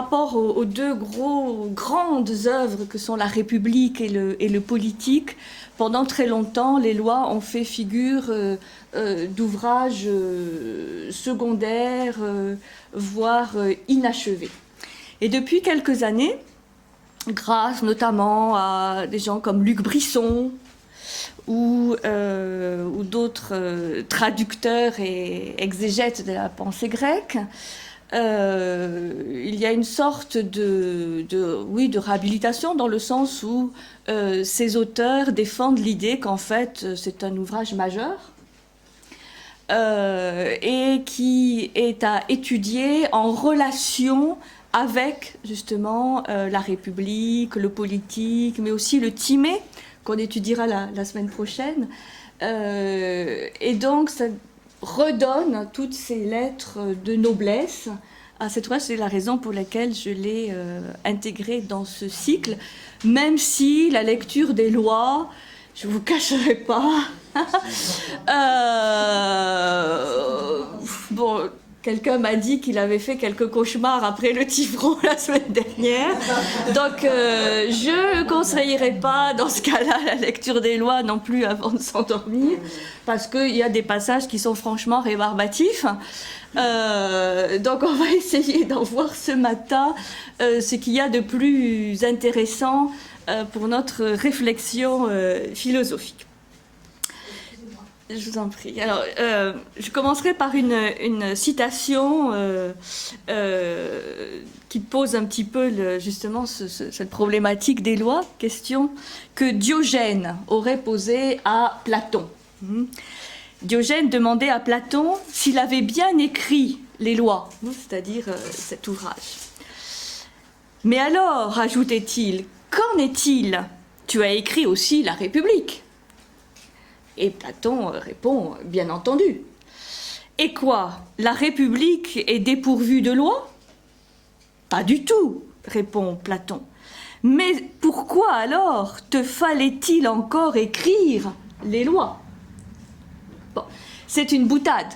rapport aux deux grandes œuvres que sont la République et le politique, pendant très longtemps, les lois ont fait figure d'ouvrages secondaires, voire inachevés. Et depuis quelques années, grâce notamment à des gens comme Luc Brisson ou d'autres traducteurs et exégètes de la pensée grecque, il y a une sorte de réhabilitation dans le sens où ces auteurs défendent l'idée qu'en fait c'est un ouvrage majeur et qui est à étudier en relation avec justement la République, le politique, mais aussi le Timée qu'on étudiera la semaine prochaine. Et donc ça redonne toutes ces lettres de noblesse à cette ouvrage. C'est la raison pour laquelle je l'ai intégré dans ce cycle, même si la lecture des lois, je ne vous cacherai pas, bon, quelqu'un m'a dit qu'il avait fait quelques cauchemars après le Tiburon la semaine dernière. Donc, je ne conseillerais pas, dans ce cas-là, la lecture des lois non plus avant de s'endormir, parce qu'il y a des passages qui sont franchement rébarbatifs. Donc, on va essayer d'en voir ce matin ce qu'il y a de plus intéressant pour notre réflexion philosophique. Je vous en prie. Alors, je commencerai par une citation qui pose un petit peu justement cette problématique des lois, question que Diogène aurait posée à Platon. Diogène demandait à Platon s'il avait bien écrit les lois, c'est-à-dire cet ouvrage. Mais alors, ajoutait-il, qu'en est-il? Tu as écrit aussi la République. Et Platon répond, bien entendu. Et quoi? La République est dépourvue de loi? Pas du tout, répond Platon. Mais pourquoi alors te fallait-il encore écrire les lois? Bon, c'est une boutade,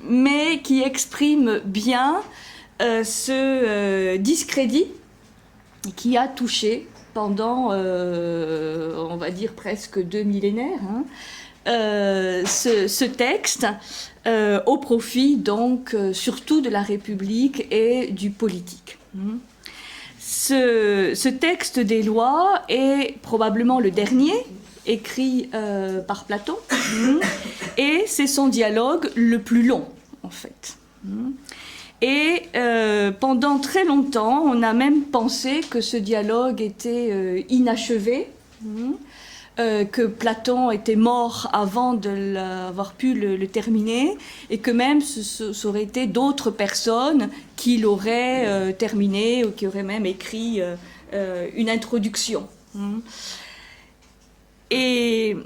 mais qui exprime bien ce discrédit qui a touché pendant, on va dire, presque 2 millénaires, ce texte au profit donc surtout de la République et du politique. Ce texte des lois est probablement le dernier écrit par Platon et c'est son dialogue le plus long en fait. Et pendant très longtemps, on a même pensé que ce dialogue était inachevé, que Platon était mort avant d'avoir pu le terminer, et que même ça aurait été d'autres personnes qui l'auraient terminé, ou qui auraient même écrit une introduction. Et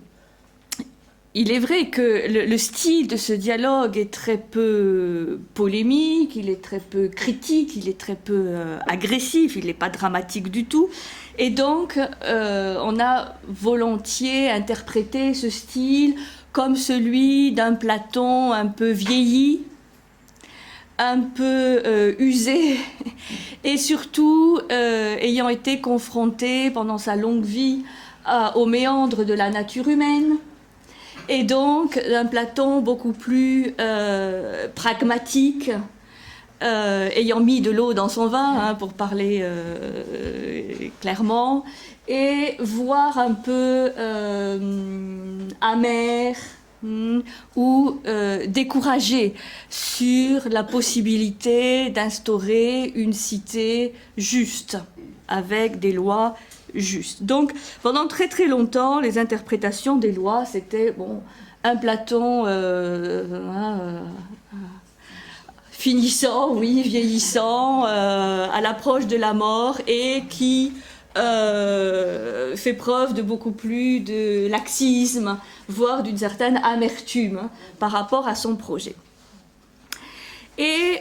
il est vrai que le style de ce dialogue est très peu polémique, il est très peu critique, il est très peu agressif, il n'est pas dramatique du tout. Et donc, on a volontiers interprété ce style comme celui d'un Platon un peu vieilli, un peu usé, et surtout ayant été confronté pendant sa longue vie aux méandres de la nature humaine. Et donc, un Platon beaucoup plus pragmatique, ayant mis de l'eau dans son vin, pour parler clairement, et voire un peu amer ou découragé sur la possibilité d'instaurer une cité juste, avec des lois justes. Donc, pendant très très longtemps, les interprétations des lois, c'était un Platon finissant, oui, vieillissant, à l'approche de la mort, et qui fait preuve de beaucoup plus de laxisme, voire d'une certaine amertume par rapport à son projet. Et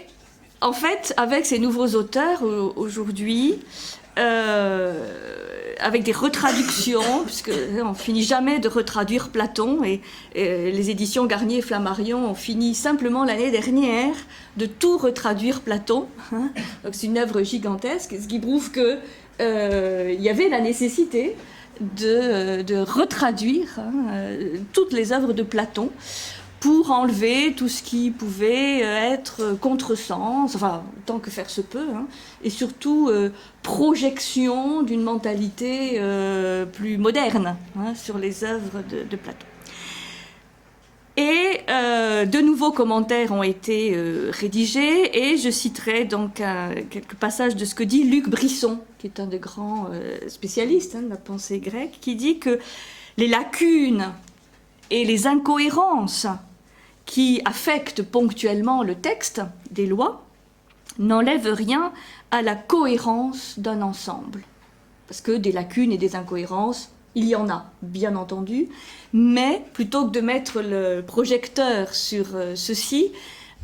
en fait, avec ces nouveaux auteurs aujourd'hui, avec des retraductions, puisque on finit jamais de retraduire Platon, et les éditions Garnier et Flammarion ont fini simplement l'année dernière de tout retraduire Platon. Hein. Donc c'est une œuvre gigantesque, ce qui prouve que il y avait la nécessité de retraduire toutes les œuvres de Platon pour enlever tout ce qui pouvait être contresens, enfin, tant que faire se peut, hein, et surtout projection d'une mentalité plus moderne hein, sur les œuvres de Platon. Et de nouveaux commentaires ont été rédigés, et je citerai donc quelques passages de ce que dit Luc Brisson, qui est un des grands spécialistes hein, de la pensée grecque, qui dit que les lacunes et les incohérences qui affectent ponctuellement le texte des lois n'enlèvent rien à la cohérence d'un ensemble. Parce que des lacunes et des incohérences, il y en a, bien entendu, mais plutôt que de mettre le projecteur sur ceci,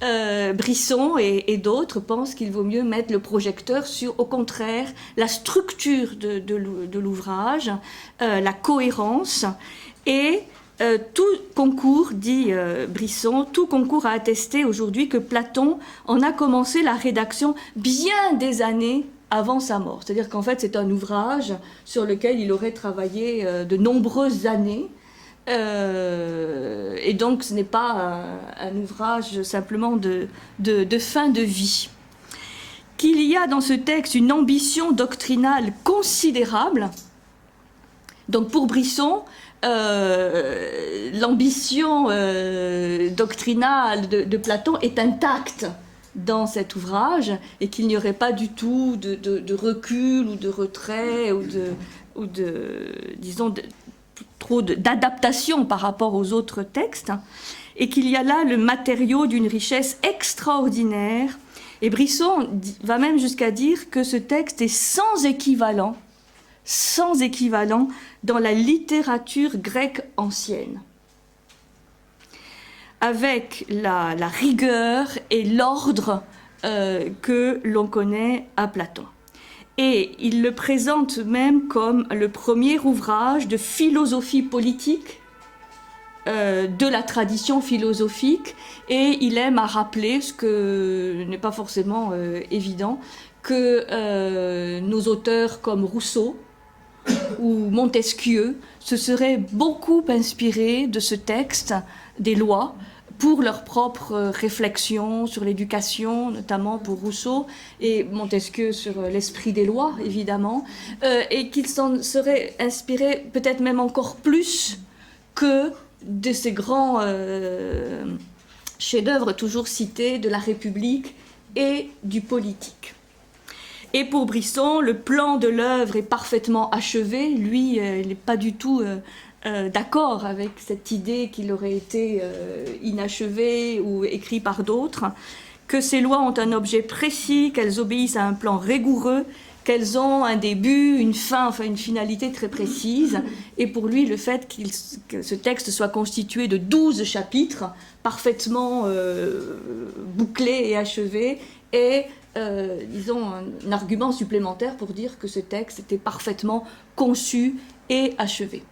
Brisson et d'autres pensent qu'il vaut mieux mettre le projecteur sur, au contraire, la structure de l'ouvrage, la cohérence, et tout concourt, dit Brisson, tout concourt à attester aujourd'hui que Platon en a commencé la rédaction bien des années avant sa mort. C'est-à-dire qu'en fait, c'est un ouvrage sur lequel il aurait travaillé de nombreuses années. Et donc, ce n'est pas un ouvrage simplement de fin de vie. Qu'il y a dans ce texte une ambition doctrinale considérable. Donc, pour Brisson, l'ambition doctrinale de Platon est intacte dans cet ouvrage, et qu'il n'y aurait pas du tout de recul ou de retrait ou disons, trop d'adaptation par rapport aux autres textes, et qu'il y a là le matériau d'une richesse extraordinaire. Et Brisson va même jusqu'à dire que ce texte est sans équivalent dans la littérature grecque ancienne, avec la rigueur et l'ordre que l'on connaît à Platon. Et il le présente même comme le premier ouvrage de philosophie politique de la tradition philosophique, et il aime à rappeler, ce que n'est pas forcément évident, que nos auteurs comme Rousseau ou Montesquieu se seraient beaucoup inspirés de ce texte des lois pour leurs propres réflexions sur l'éducation, notamment pour Rousseau, et Montesquieu sur l'esprit des lois, évidemment, et qu'ils s'en seraient inspirés peut-être même encore plus que de ces grands chefs-d'œuvre toujours cités de la République et du politique. Et pour Brisson, le plan de l'œuvre est parfaitement achevé. Lui, il n'est pas du tout d'accord avec cette idée qu'il aurait été inachevé ou écrit par d'autres, que ces lois ont un objet précis, qu'elles obéissent à un plan rigoureux, qu'elles ont un début, une fin, enfin une finalité très précise. Et pour lui, le fait que ce texte soit constitué de 12 chapitres, parfaitement bouclés et achevés, est disons, un argument supplémentaire pour dire que ce texte était parfaitement conçu et achevé.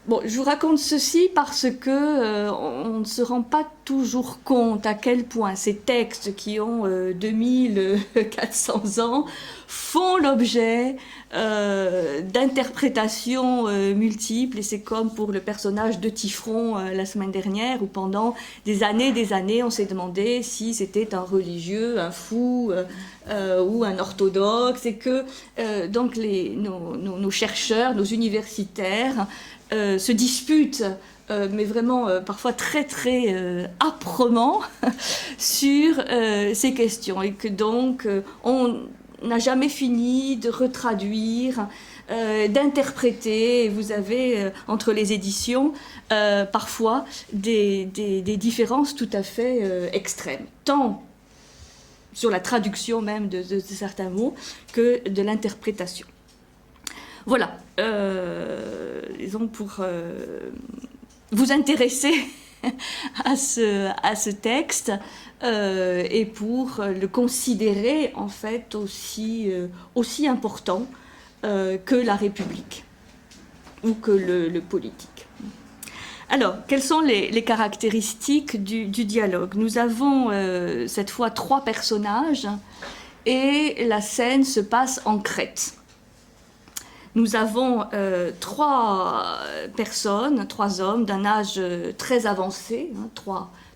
Bon, je vous raconte ceci parce que on ne se rend pas toujours compte à quel point ces textes qui ont 2400 ans font l'objet d'interprétations multiples, et c'est comme pour le personnage de Tifron la semaine dernière, où pendant des années on s'est demandé si c'était un religieux, un fou ou un orthodoxe, et que donc nos chercheurs, nos universitaires se disputent, mais vraiment parfois très très âprement sur ces questions, et que donc on n'a jamais fini de retraduire, d'interpréter. Vous avez entre les éditions parfois des différences tout à fait extrêmes, tant sur la traduction même de certains mots que de l'interprétation. Voilà, disons, pour vous intéresser à ce texte et pour le considérer en fait aussi important que la République ou que le politique. Alors, quelles sont les caractéristiques du dialogue? Nous avons cette fois 3 personnages et la scène se passe en Crète. Nous avons 3 personnes, 3 hommes d'un âge très avancé, hein,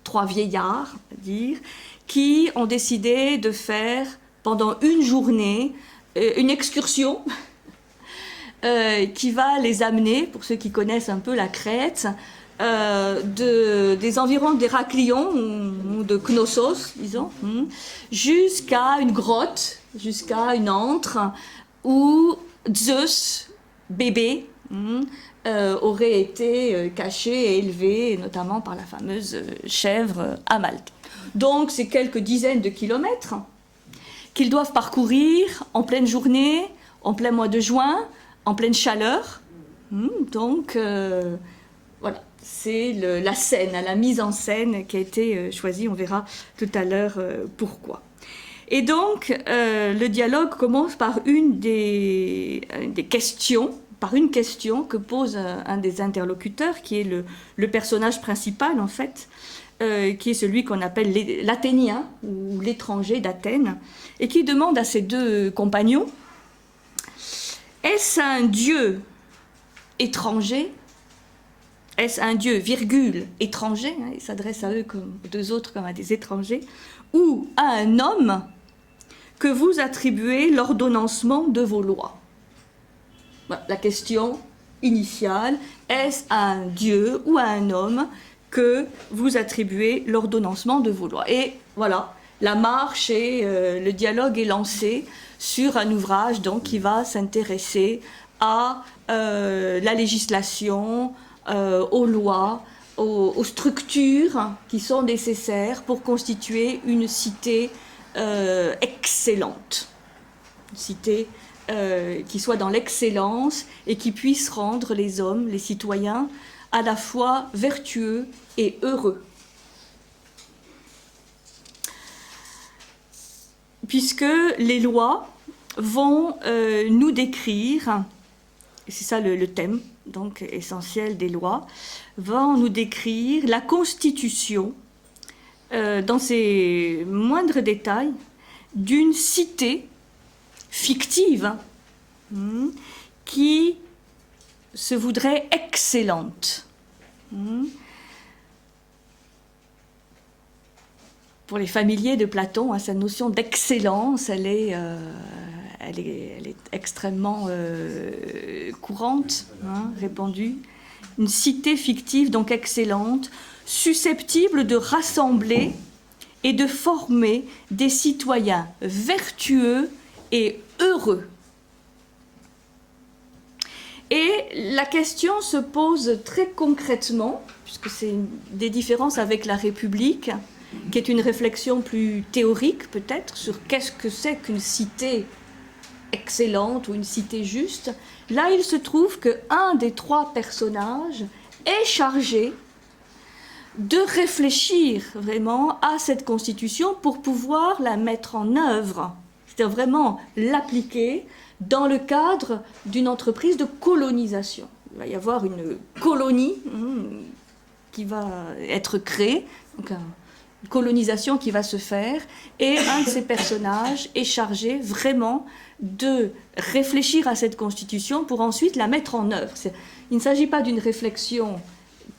3 vieillards, on va dire, qui ont décidé de faire pendant une journée une excursion qui va les amener, pour ceux qui connaissent un peu la Crète, des environs d'Héraclion ou de Knossos, disons, jusqu'à une grotte, jusqu'à une antre où Zeus, bébé, aurait été caché et élevé, notamment par la fameuse chèvre à Malte. Donc, c'est quelques dizaines de kilomètres qu'ils doivent parcourir en pleine journée, en plein mois de juin, en pleine chaleur. Donc, voilà, c'est la scène, la mise en scène qui a été choisie. On verra tout à l'heure pourquoi. Et donc, le dialogue commence par une des questions, par une question que pose un des interlocuteurs, qui est le personnage principal, en fait, qui est celui qu'on appelle l'Athénien, ou l'étranger d'Athènes, et qui demande à ses 2 compagnons, est-ce un dieu étranger? Est-ce un dieu, virgule, étranger, hein, il s'adresse à eux comme aux 2 autres comme à des étrangers, ou à un homme que vous attribuez l'ordonnancement de vos lois? Voilà, la question initiale, est-ce à un dieu ou à un homme que vous attribuez l'ordonnancement de vos lois? Et voilà, la marche et le dialogue est lancé sur un ouvrage donc, qui va s'intéresser à la législation, aux lois, aux structures qui sont nécessaires pour constituer une cité excellente. Une cité qui soit dans l'excellence et qui puisse rendre les hommes, les citoyens, à la fois vertueux et heureux. Puisque les lois vont nous décrire, et c'est ça le thème donc essentiel des lois, vont nous décrire la constitution dans ses moindres détails d'une cité fictive qui se voudrait excellente. Pour les familiers de Platon, cette notion d'excellence, elle est extrêmement courante, répandue. Une cité fictive, donc excellente, susceptible de rassembler et de former des citoyens vertueux et heureux. Et la question se pose très concrètement, puisque c'est des différences avec la République, qui est une réflexion plus théorique peut-être, sur qu'est-ce que c'est qu'une cité excellente ou une cité juste. Là, il se trouve qu'un des 3 personnages est chargé de réfléchir vraiment à cette constitution pour pouvoir la mettre en œuvre, c'est-à-dire vraiment l'appliquer dans le cadre d'une entreprise de colonisation. Il va y avoir une colonie qui va être créée, donc une colonisation qui va se faire, et un de ces personnages est chargé vraiment de réfléchir à cette constitution pour ensuite la mettre en œuvre. Il ne s'agit pas d'une réflexion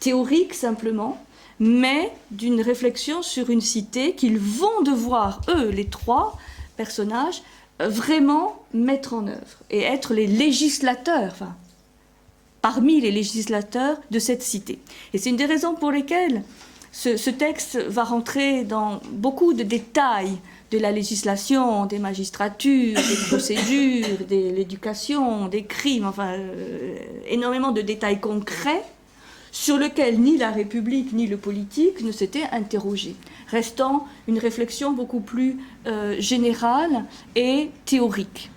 théorique simplement, mais d'une réflexion sur une cité qu'ils vont devoir, eux, les 3 personnages, vraiment mettre en œuvre et être les législateurs, parmi les législateurs de cette cité. Et c'est une des raisons pour lesquelles ce texte va rentrer dans beaucoup de détails de la législation, des magistratures, des procédures, de l'éducation, des crimes, énormément de détails concrets sur lesquels ni la République ni le politique ne s'étaient interrogés, restant une réflexion beaucoup plus générale et théorique.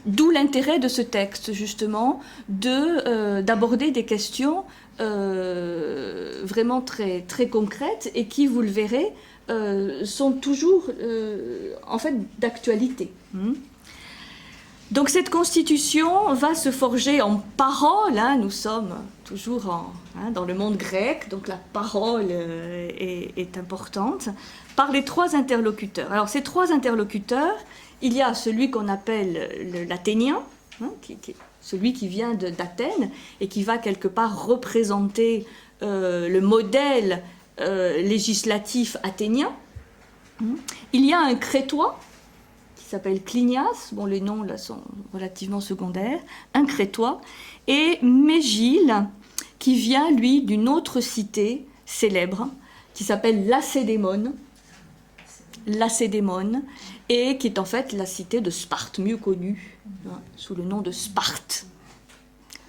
D'où l'intérêt de ce texte, justement, d'aborder des questions vraiment très, très concrètes et qui, vous le verrez, sont toujours en fait d'actualité. Donc cette constitution va se forger en parole, hein, nous sommes toujours dans le monde grec, donc la parole est importante, par les trois interlocuteurs. Alors ces trois interlocuteurs, il y a celui qu'on appelle l'athénien, hein, qui est celui qui vient d'Athènes et qui va quelque part représenter le modèle législatif athénien. Il y a un crétois, qui s'appelle Clinias, bon les noms là sont relativement secondaires, un crétois, et Mégile, qui vient lui d'une autre cité célèbre, qui s'appelle Lacédémone, et qui est en fait la cité de Sparte, mieux connue sous le nom de Sparte,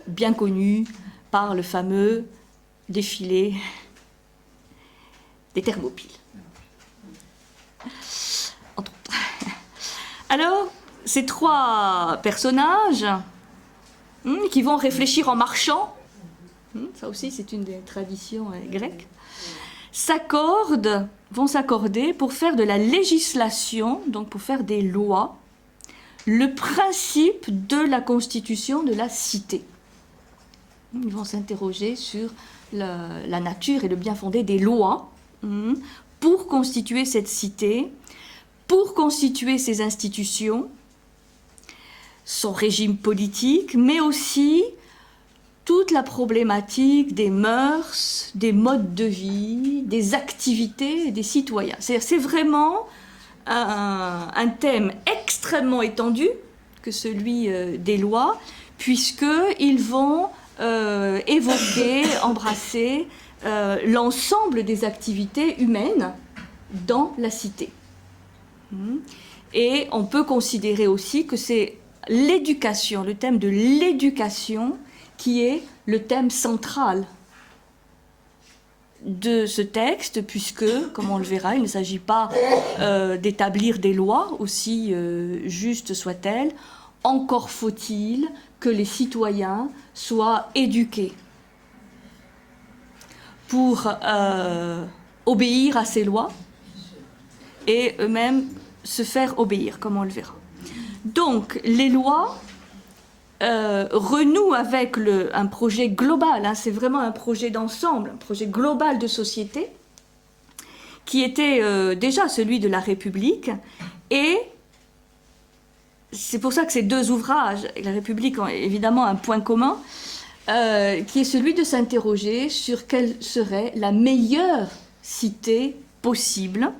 bien connue par le fameux défilé des Thermopyles. Entre autres. Alors, ces trois personnages qui vont réfléchir en marchant, ça aussi c'est une des traditions grecques, vont s'accorder pour faire de la législation, donc pour faire des lois, le principe de la constitution de la cité. Ils vont s'interroger sur la nature et le bien fondé des lois pour constituer cette cité, pour constituer ses institutions, son régime politique, mais aussi toute la problématique des mœurs, des modes de vie, des activités des citoyens. C'est vraiment un thème extrêmement étendu que celui des lois, puisqu'ils vont évoquer, embrasser l'ensemble des activités humaines dans la cité. Et on peut considérer aussi que c'est l'éducation, le thème de l'éducation, qui est le thème central de ce texte, puisque, comme on le verra, il ne s'agit pas d'établir des lois, aussi justes soient-elles, encore faut-il que les citoyens soient éduqués pour obéir à ces lois et eux-mêmes se faire obéir, comme on le verra. Donc, les lois renouent avec un projet global, c'est vraiment un projet d'ensemble, un projet global de société, qui était déjà celui de la République, et c'est pour ça que ces deux ouvrages, et la République ont évidemment un point commun, qui est celui de s'interroger sur quelle serait la meilleure cité possible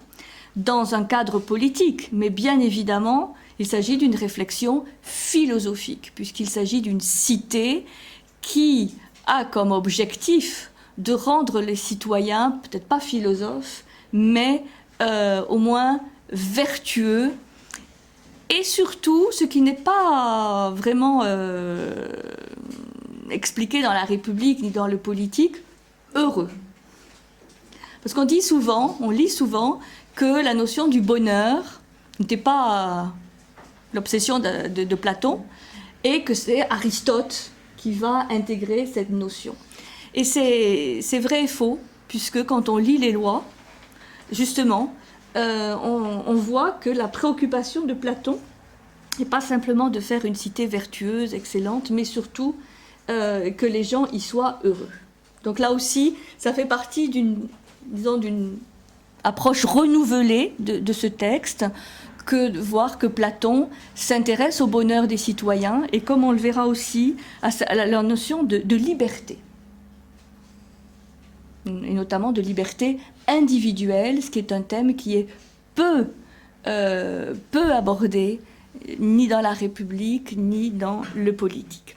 dans un cadre politique, mais bien évidemment, il s'agit d'une réflexion philosophique, puisqu'il s'agit d'une cité qui a comme objectif de rendre les citoyens, peut-être pas philosophes, mais au moins vertueux, et surtout, ce qui n'est pas vraiment expliqué dans la République ni dans le politique, heureux. Parce qu'on dit souvent, on lit souvent, que la notion du bonheur n'était pas l'obsession de Platon, et que c'est Aristote qui va intégrer cette notion. Et c'est vrai et faux, puisque quand on lit les lois, justement, on voit que la préoccupation de Platon n'est pas simplement de faire une cité vertueuse, excellente, mais surtout que les gens y soient heureux. Donc là aussi, ça fait partie d'une approche renouvelée de ce texte, que de voir que Platon s'intéresse au bonheur des citoyens et, comme on le verra aussi, à la notion de liberté. Et notamment de liberté individuelle, ce qui est un thème qui est peu abordé, ni dans la République, ni dans le politique.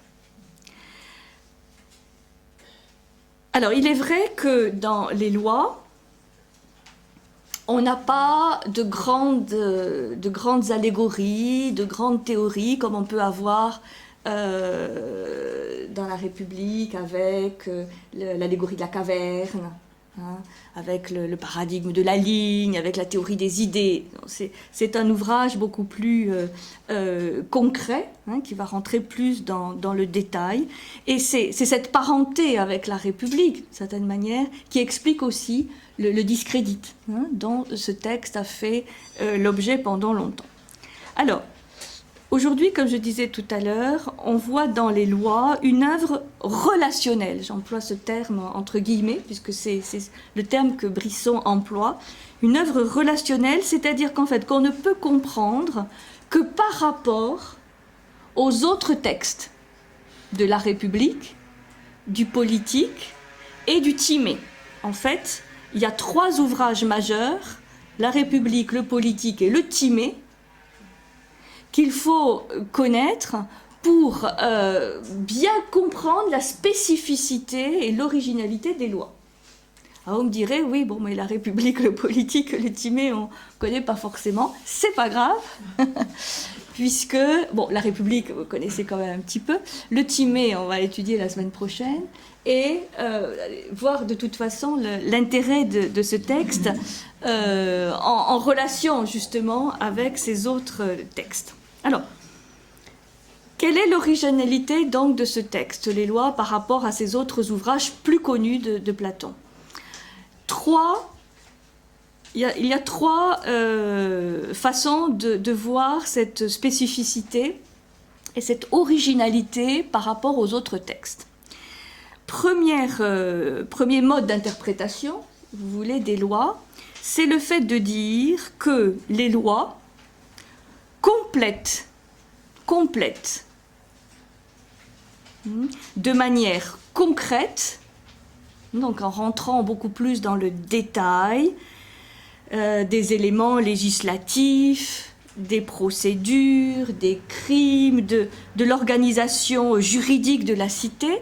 Alors, il est vrai que dans les lois, on n'a pas de grandes allégories, de grandes théories, comme on peut avoir dans la République, avec l'allégorie de la caverne, avec le paradigme de la ligne, avec la théorie des idées. C'est un ouvrage beaucoup plus concret, qui va rentrer plus dans le détail. Et c'est cette parenté avec la République, d'une certaine manière, qui explique aussi le discrédit dont ce texte a fait l'objet pendant longtemps. Alors, Aujourd'hui, comme je disais tout à l'heure, on voit dans les lois une œuvre relationnelle. J'emploie ce terme entre guillemets, puisque c'est le terme que Brisson emploie. Une œuvre relationnelle, c'est-à-dire qu'en fait, qu'on ne peut comprendre que par rapport aux autres textes de la République, du politique et du Timée. En fait, il y a 3 ouvrages majeurs, la République, le politique et le Timée, qu'il faut connaître pour bien comprendre la spécificité et l'originalité des lois. Alors on me dirait, oui, bon, mais la République, le politique, le Timée, on ne connaît pas forcément. C'est pas grave, puisque, bon, la République, vous connaissez quand même un petit peu. Le Timée, on va l'étudier la semaine prochaine. Et voir de toute façon l'intérêt de ce texte en relation justement avec ces autres textes. Alors, quelle est l'originalité donc de ce texte, les lois, par rapport à ces autres ouvrages plus connus de Platon? Il y a 3 façons de voir cette spécificité et cette originalité par rapport aux autres textes. Premier mode d'interprétation, vous voulez, des lois, c'est le fait de dire que les lois complètent de manière concrète, donc en rentrant beaucoup plus dans le détail, des éléments législatifs, des procédures, des crimes, de l'organisation juridique de la cité,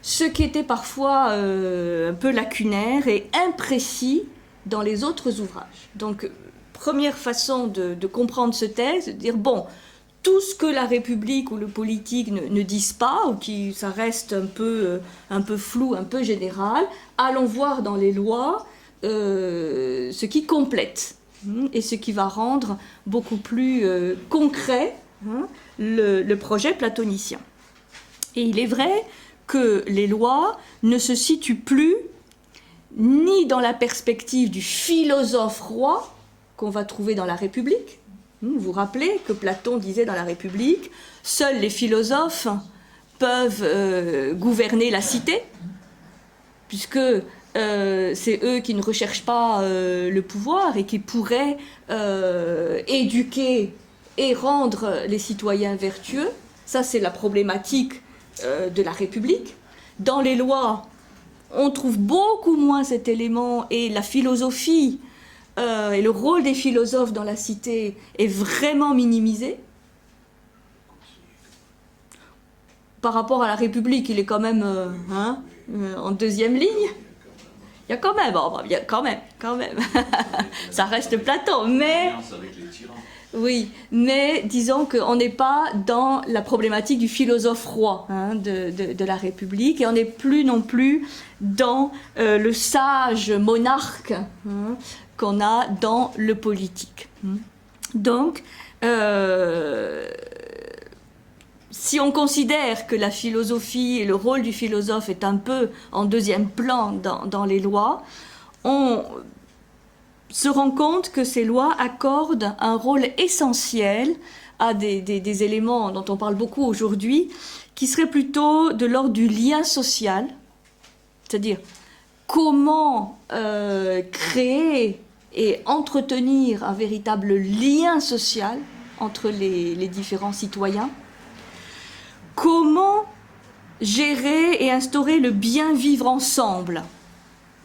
ce qui était parfois un peu lacunaire et imprécis dans les autres ouvrages. Donc, première façon de comprendre ce texte, de dire, bon, tout ce que la République ou le politique ne disent pas, ou qui ça reste un peu flou, un peu général, allons voir dans les lois ce qui complète et ce qui va rendre beaucoup plus concret le projet platonicien. Et il est vrai que les lois ne se situent plus ni dans la perspective du philosophe roi qu'on va trouver dans la République. Vous vous rappelez que Platon disait dans la République, seuls les philosophes peuvent gouverner la cité, puisque c'est eux qui ne recherchent pas le pouvoir et qui pourraient éduquer et rendre les citoyens vertueux. Ça, c'est la problématique de la République. Dans les lois, on trouve beaucoup moins cet élément, et la philosophie et le rôle des philosophes dans la cité est vraiment minimisé. Par rapport à la République, il est quand même en deuxième ligne. Il y a quand même, ça reste Platon, mais... Oui, mais disons qu'on n'est pas dans la problématique du philosophe roi de la République, et on n'est plus non plus dans le sage monarque qu'on a dans le politique. Donc, si on considère que la philosophie et le rôle du philosophe est un peu en deuxième plan dans les lois, on se rend compte que ces lois accordent un rôle essentiel à des éléments dont on parle beaucoup aujourd'hui, qui seraient plutôt de l'ordre du lien social, c'est-à-dire comment créer et entretenir un véritable lien social entre les différents citoyens, comment gérer et instaurer le bien vivre ensemble.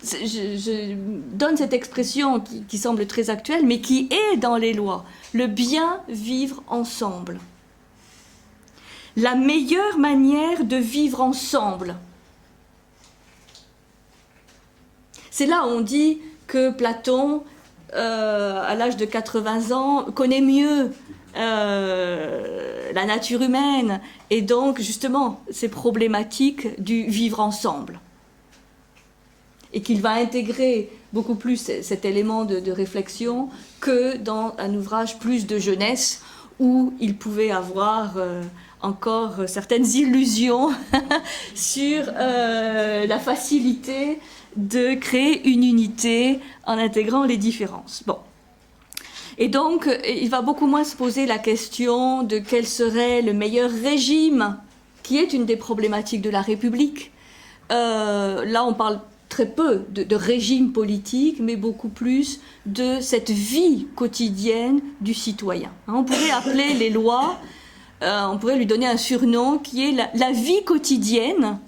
Je donne cette expression qui semble très actuelle, mais qui est dans les lois, le bien vivre ensemble. La meilleure manière de vivre ensemble. C'est là où on dit que Platon, à l'âge de 80 ans, connaît mieux la nature humaine, et donc justement ces problématiques du vivre ensemble. Et qu'il va intégrer beaucoup plus cet élément de réflexion que dans un ouvrage plus de jeunesse, où il pouvait avoir encore certaines illusions sur la facilité de créer une unité en intégrant les différences. Bon. Et donc, il va beaucoup moins se poser la question de quel serait le meilleur régime, qui est une des problématiques de la République. Là, on parle très peu de régime politique, mais beaucoup plus de cette vie quotidienne du citoyen. On pourrait appeler les lois, on pourrait lui donner un surnom qui est la vie quotidienne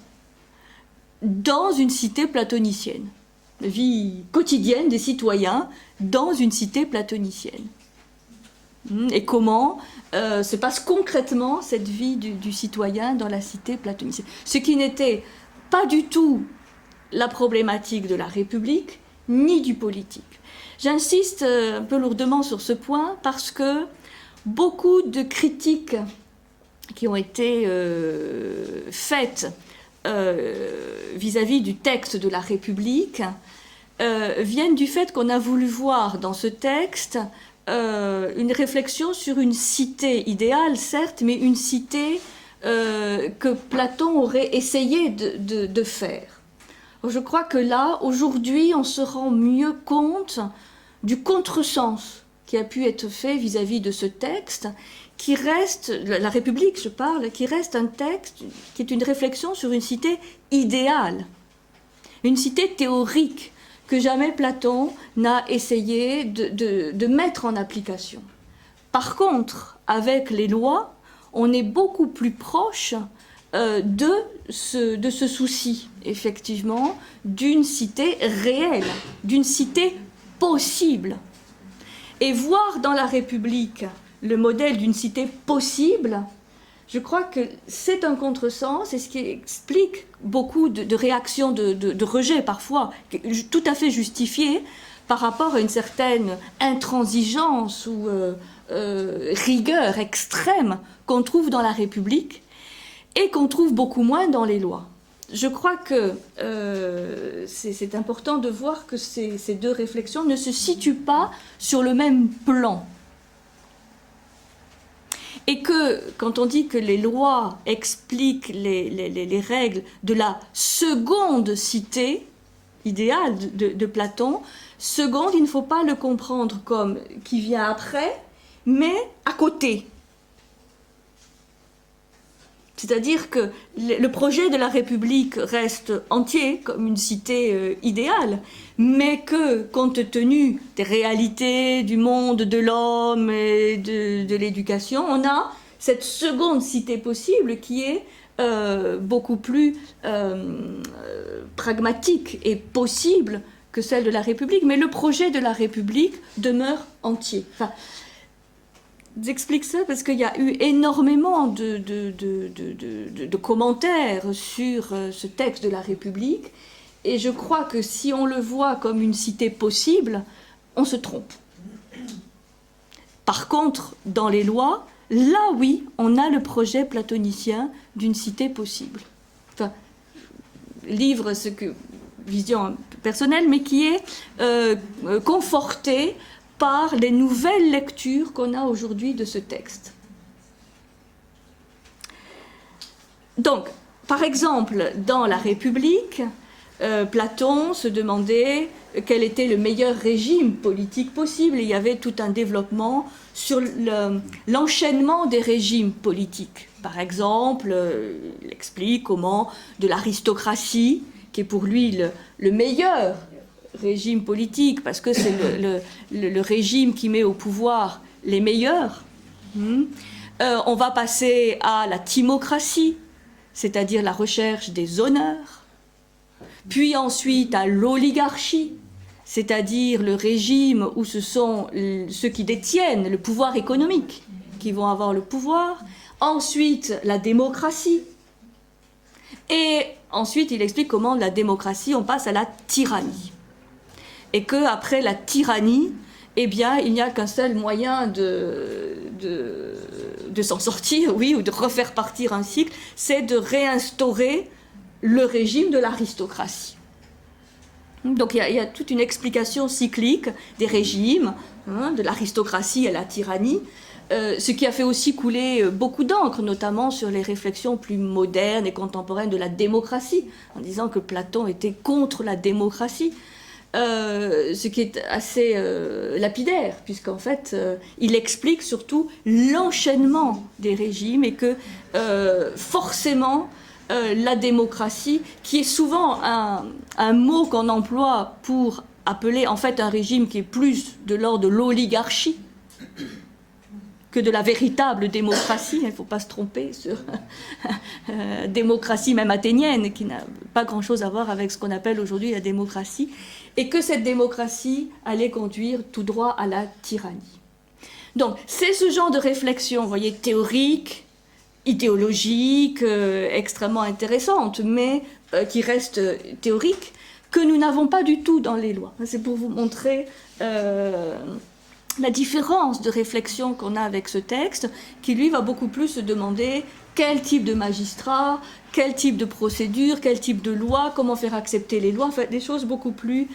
dans une cité platonicienne. La vie quotidienne des citoyens dans une cité platonicienne. Et comment se passe concrètement cette vie du citoyen dans la cité platonicienne. Ce qui n'était pas du tout la problématique de la République, ni du politique. J'insiste un peu lourdement sur ce point parce que beaucoup de critiques qui ont été faites vis-à-vis du texte de la République viennent du fait qu'on a voulu voir dans ce texte une réflexion sur une cité idéale, certes, mais une cité que Platon aurait essayé de faire. Je crois que là, aujourd'hui, on se rend mieux compte du contresens qui a pu être fait vis-à-vis de ce texte, qui reste, la République, je parle, qui reste un texte qui est une réflexion sur une cité idéale, une cité théorique que jamais Platon n'a essayé de mettre en application. Par contre, avec les lois, on est beaucoup plus proche de ce souci, effectivement, d'une cité réelle, d'une cité possible. Et voir dans la République le modèle d'une cité possible, je crois que c'est un contresens, et ce qui explique beaucoup de réactions de rejet parfois, tout à fait justifiées par rapport à une certaine intransigeance ou rigueur extrême qu'on trouve dans la République et qu'on trouve beaucoup moins dans les lois. Je crois que c'est important de voir que ces deux réflexions ne se situent pas sur le même plan. Et que, quand on dit que les lois expliquent les règles de la seconde cité idéale de Platon, seconde, il ne faut pas le comprendre comme qui vient après, mais à côté. C'est-à-dire que le projet de la République reste entier comme une cité idéale, mais que, compte tenu des réalités du monde de l'homme et de l'éducation, on a cette seconde cité possible qui est beaucoup plus pragmatique et possible que celle de la République. Mais le projet de la République demeure entier. Enfin, j'explique ça parce qu'il y a eu énormément de commentaires sur ce texte de la République, et je crois que si on le voit comme une cité possible, on se trompe. Par contre, dans les lois, là oui, on a le projet platonicien d'une cité possible. Enfin, livre ce que vision personnelle, mais qui est confortée par les nouvelles lectures qu'on a aujourd'hui de ce texte. Donc, par exemple, dans la République, Platon se demandait quel était le meilleur régime politique possible. Il y avait tout un développement sur l'enchaînement des régimes politiques. Par exemple, il explique comment de l'aristocratie, qui est pour lui le meilleur régime politique, parce que c'est le régime qui met au pouvoir les meilleurs. On va passer à la timocratie, c'est-à-dire la recherche des honneurs, puis ensuite à l'oligarchie, c'est-à-dire le régime où ce sont ceux qui détiennent le pouvoir économique qui vont avoir le pouvoir, ensuite la démocratie, et ensuite il explique comment de la démocratie on passe à la tyrannie. Et qu'après la tyrannie, eh bien, il n'y a qu'un seul moyen de s'en sortir, oui, ou de refaire partir un cycle, c'est de réinstaurer le régime de l'aristocratie. Donc il y a toute une explication cyclique des régimes, de l'aristocratie à la tyrannie, ce qui a fait aussi couler beaucoup d'encre, notamment sur les réflexions plus modernes et contemporaines de la démocratie, en disant que Platon était contre la démocratie. ce qui est assez lapidaire, puisqu'en fait, il explique surtout l'enchaînement des régimes et que forcément, la démocratie, qui est souvent un mot qu'on emploie pour appeler en fait un régime qui est plus de l'ordre de l'oligarchie que de la véritable démocratie, il ne faut pas se tromper sur démocratie même athénienne, qui n'a pas grand-chose à voir avec ce qu'on appelle aujourd'hui la démocratie, et que cette démocratie allait conduire tout droit à la tyrannie. Donc c'est ce genre de réflexion, vous voyez, théorique, idéologique, extrêmement intéressante, mais qui reste théorique, que nous n'avons pas du tout dans les lois. C'est pour vous montrer la différence de réflexion qu'on a avec ce texte, qui lui va beaucoup plus se demander quel type de magistrat, quel type de procédure, quel type de loi, comment faire accepter les lois, enfin des choses beaucoup plus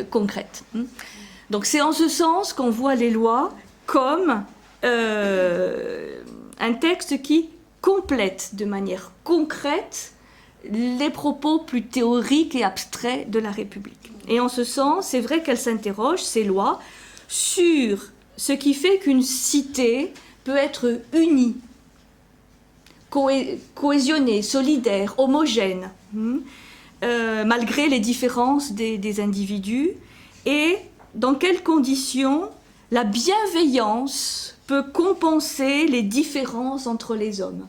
concrètes. Donc c'est en ce sens qu'on voit les lois comme un texte qui complète de manière concrète les propos plus théoriques et abstraits de la République. Et en ce sens, c'est vrai qu'elles s'interrogent, ces lois, sur ce qui fait qu'une cité peut être unie, cohésionnée, solidaire, homogène, malgré les différences des individus, et dans quelles conditions la bienveillance peut compenser les différences entre les hommes.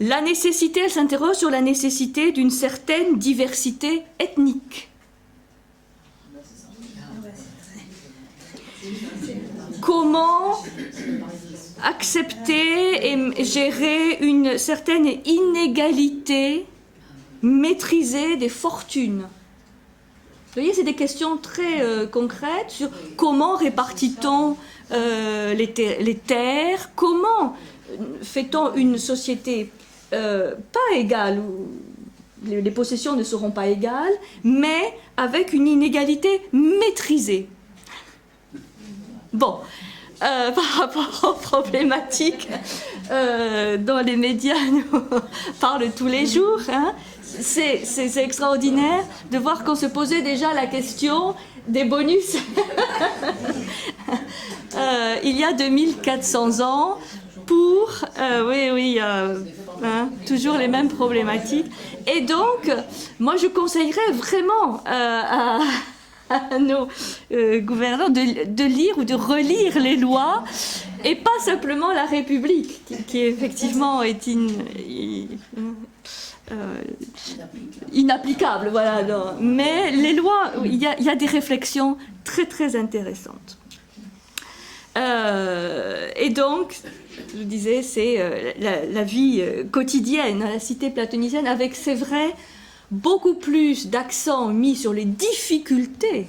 La nécessité, elle s'interroge sur la nécessité d'une certaine diversité ethnique. Comment accepter et gérer une certaine inégalité maîtrisée des fortunes? Vous voyez, c'est des questions très concrètes sur comment répartit-on les terres, comment fait-on une société pas égale, où les possessions ne seront pas égales, mais avec une inégalité maîtrisée. Bon, par rapport aux problématiques dont les médias nous parlent tous les jours, hein, c'est extraordinaire de voir qu'on se posait déjà la question des bonus il y a 2400 ans pour... toujours les mêmes problématiques. Et donc, moi je conseillerais vraiment à nos gouvernants de lire ou de relire les lois et pas simplement la République qui effectivement est inapplicable, voilà. Non. Mais les lois, il y a des réflexions très très intéressantes. Et donc, je vous disais, c'est la vie quotidienne à la cité platonicienne, avec, c'est vrai, beaucoup plus d'accent mis sur les difficultés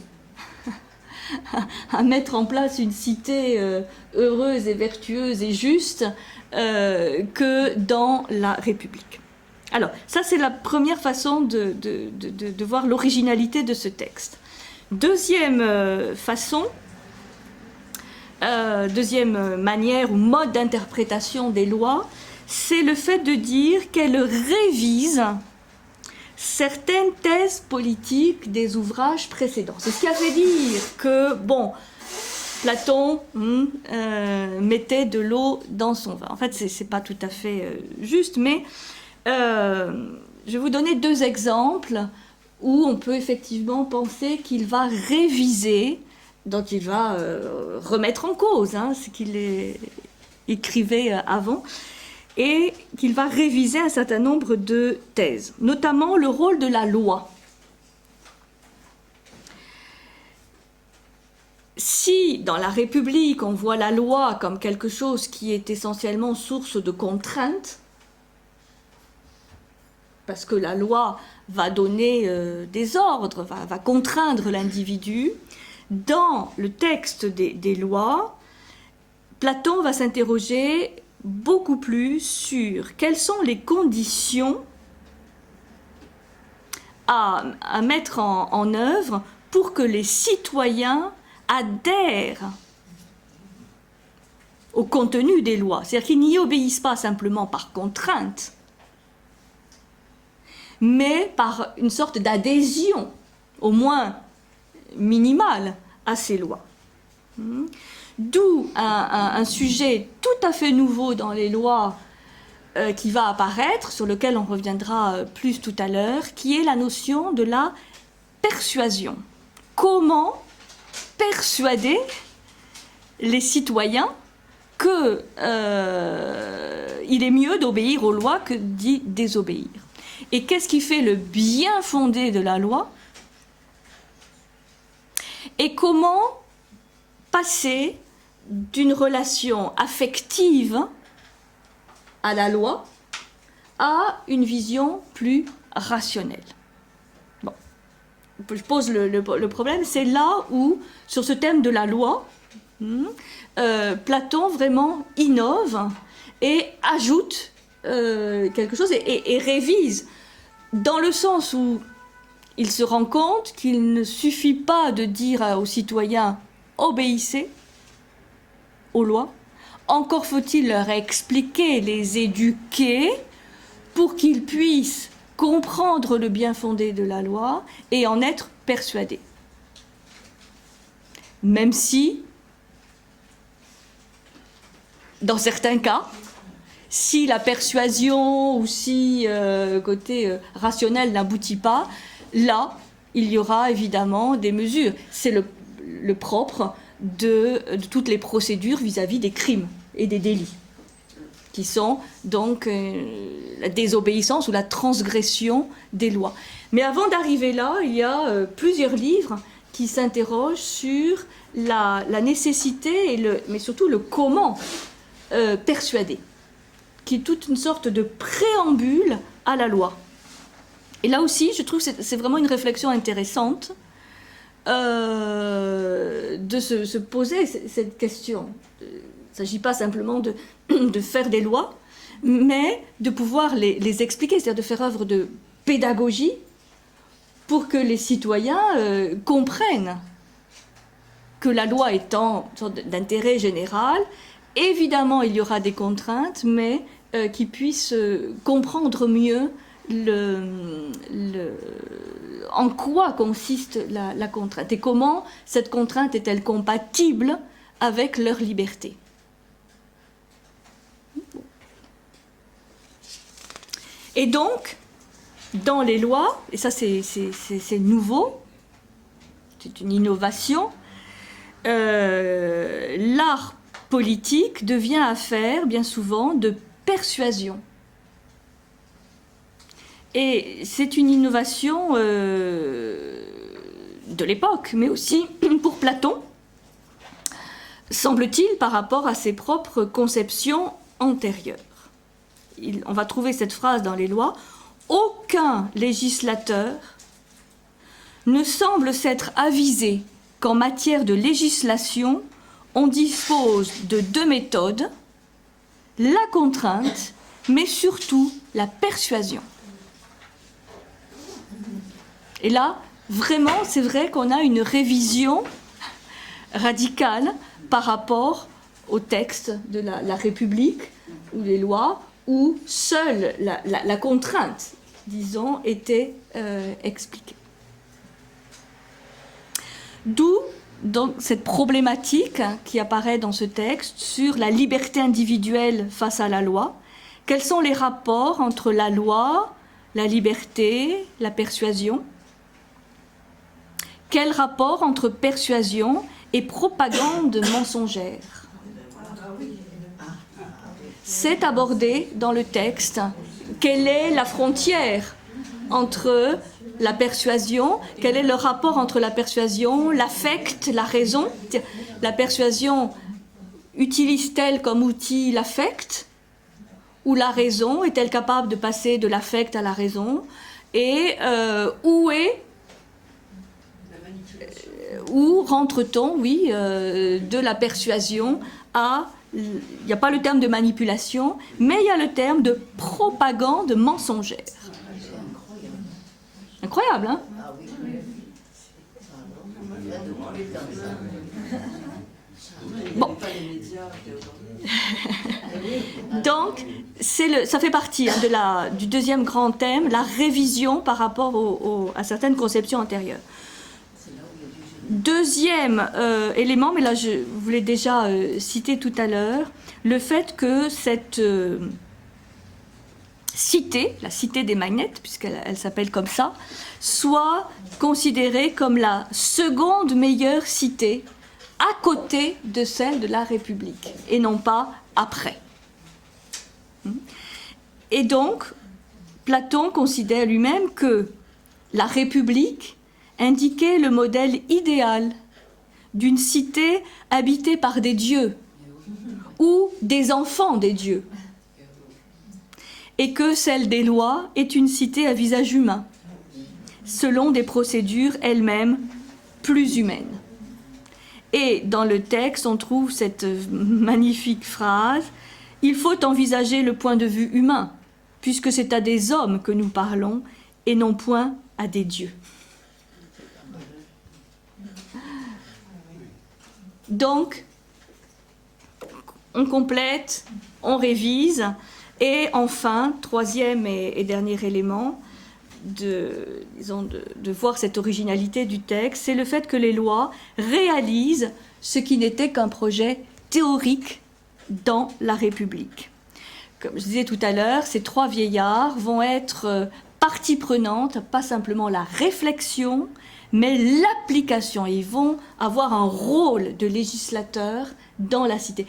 à mettre en place une cité heureuse et vertueuse et juste que dans la République. Alors, ça c'est la première façon de voir l'originalité de ce texte. Deuxième façon, deuxième manière ou mode d'interprétation des lois, c'est le fait de dire qu'elles révisent certaines thèses politiques des ouvrages précédents. C'est ce qui a fait dire que, bon, Platon mettait de l'eau dans son vin. En fait, c'est pas tout à fait juste, mais je vais vous donner deux exemples où on peut effectivement penser qu'il va réviser, donc il va remettre en cause ce qu'il écrivait avant, et qu'il va réviser un certain nombre de thèses, notamment le rôle de la loi. Si, dans la République, on voit la loi comme quelque chose qui est essentiellement source de contraintes, parce que la loi va donner des ordres, va contraindre l'individu, dans le texte des lois, Platon va s'interroger beaucoup plus sur quelles sont les conditions à mettre en œuvre pour que les citoyens adhèrent au contenu des lois. C'est-à-dire qu'ils n'y obéissent pas simplement par contrainte, mais par une sorte d'adhésion, au moins minimale, à ces lois. D'où un sujet tout à fait nouveau dans les lois qui va apparaître, sur lequel on reviendra plus tout à l'heure, qui est la notion de la persuasion. Comment persuader les citoyens qu'il est mieux d'obéir aux lois que d'y désobéir. Et qu'est-ce qui fait le bien fondé de la loi? Et comment passer d'une relation affective à la loi à une vision plus rationnelle. Bon. Je pose le problème, c'est là où, sur ce thème de la loi, Platon vraiment innove et ajoute quelque chose et révise, dans le sens où il se rend compte qu'il ne suffit pas de dire aux citoyens « obéissez aux lois », encore faut-il leur expliquer, les éduquer, pour qu'ils puissent comprendre le bien fondé de la loi et en être persuadés. Même si, dans certains cas, si la persuasion ou si le côté rationnel n'aboutit pas, là, il y aura évidemment des mesures. C'est le propre de toutes les procédures vis-à-vis des crimes et des délits, qui sont donc la désobéissance ou la transgression des lois. Mais avant d'arriver là, il y a plusieurs livres qui s'interrogent sur la nécessité, mais surtout le comment persuader, qui est toute une sorte de préambule à la loi. Et là aussi, je trouve que c'est vraiment une réflexion intéressante de se poser cette question. Il ne s'agit pas simplement de faire des lois, mais de pouvoir les expliquer, c'est-à-dire de faire œuvre de pédagogie pour que les citoyens comprennent que la loi étant une sorte d'intérêt général, évidemment il y aura des contraintes, mais qu'ils puissent comprendre mieux en quoi consiste la contrainte et comment cette contrainte est-elle compatible avec leur liberté. Et donc, dans les lois, et ça c'est nouveau, c'est une innovation, l'art politique devient affaire bien souvent de persuasion. Et c'est une innovation de l'époque, mais aussi pour Platon, semble-t-il, par rapport à ses propres conceptions antérieures. On va trouver cette phrase dans les lois: « Aucun législateur ne semble s'être avisé qu'en matière de législation, on dispose de deux méthodes, la contrainte, mais surtout la persuasion. » Et là, vraiment, c'est vrai qu'on a une révision radicale par rapport au texte de la République ou les lois, où seule la contrainte, disons, était expliquée. D'où donc cette problématique qui apparaît dans ce texte sur la liberté individuelle face à la loi. Quels sont les rapports entre la loi, la liberté, la persuasion? Quel rapport entre persuasion et propagande mensongère? C'est abordé dans le texte. Quelle est la frontière entre la persuasion? Quel est le rapport entre la persuasion, l'affect, la raison? La persuasion utilise-t-elle comme outil l'affect? Ou la raison est-elle capable de passer de l'affect à la raison? Et où rentre-t-on, oui, de la persuasion à... Il n'y a pas le terme de manipulation, mais il y a le terme de propagande mensongère. Incroyable, hein? Bon. Donc, ça fait partie du deuxième grand thème, la révision par rapport à certaines conceptions antérieures. Deuxième élément, mais là je vous l'ai déjà cité tout à l'heure, le fait que cette cité, la cité des magnettes, puisqu'elle s'appelle comme ça, soit considérée comme la seconde meilleure cité à côté de celle de la République, et non pas après. Et donc, Platon considère lui-même que la République indiquait le modèle idéal d'une cité habitée par des dieux ou des enfants des dieux, et que celle des lois est une cité à visage humain, selon des procédures elles-mêmes plus humaines. Et dans le texte, on trouve cette magnifique phrase « Il faut envisager le point de vue humain, puisque c'est à des hommes que nous parlons, et non point à des dieux. » Donc, on complète, on révise, et enfin, troisième et dernier élément de voir cette originalité du texte, c'est le fait que les lois réalisent ce qui n'était qu'un projet théorique dans la République. Comme je disais tout à l'heure, ces trois vieillards vont être partie prenante, pas simplement la réflexion, mais l'application. Ils vont avoir un rôle de législateur dans la cité.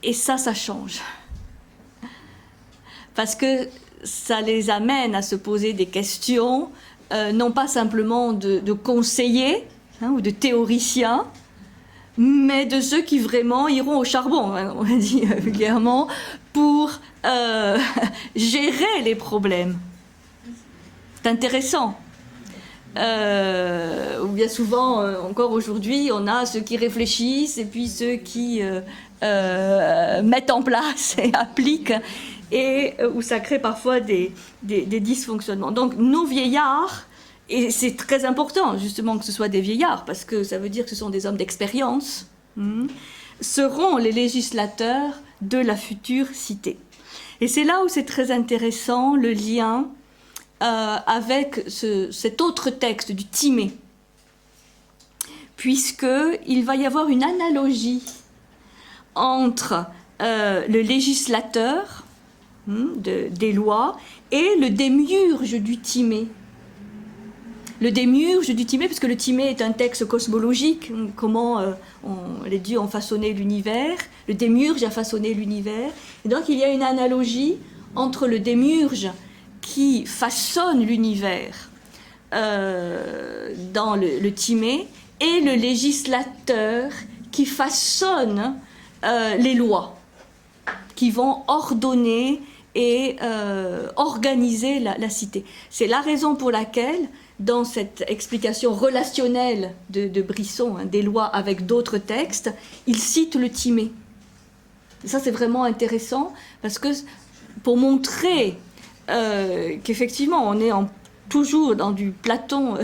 Et ça change. Parce que ça les amène à se poser des questions, non pas simplement de conseillers ou de théoriciens, mais de ceux qui vraiment iront au charbon, on va dire vulgairement, pour gérer les problèmes. C'est intéressant. Bien souvent, encore aujourd'hui, on a ceux qui réfléchissent et puis ceux qui mettent en place et appliquent, et où ça crée parfois des dysfonctionnements. Donc nos vieillards, et c'est très important justement que ce soit des vieillards, parce que ça veut dire que ce sont des hommes d'expérience, seront les législateurs de la future cité. Et c'est là où c'est très intéressant le lien avec cet autre texte du Timée, puisqu'il va y avoir une analogie entre le législateur des lois et le démiurge du Timée. Le démiurge du Timée, parce que le Timée est un texte cosmologique, comment les dieux ont façonné l'univers, le démiurge a façonné l'univers, et donc il y a une analogie entre le démiurge qui façonne l'univers dans le Timée et le législateur qui façonne les lois, qui vont ordonner et organiser la cité. C'est la raison pour laquelle, dans cette explication relationnelle de Brisson, des lois avec d'autres textes, il cite le Timée. Et ça, c'est vraiment intéressant, parce que pour montrer qu'effectivement, on est toujours dans du Platon,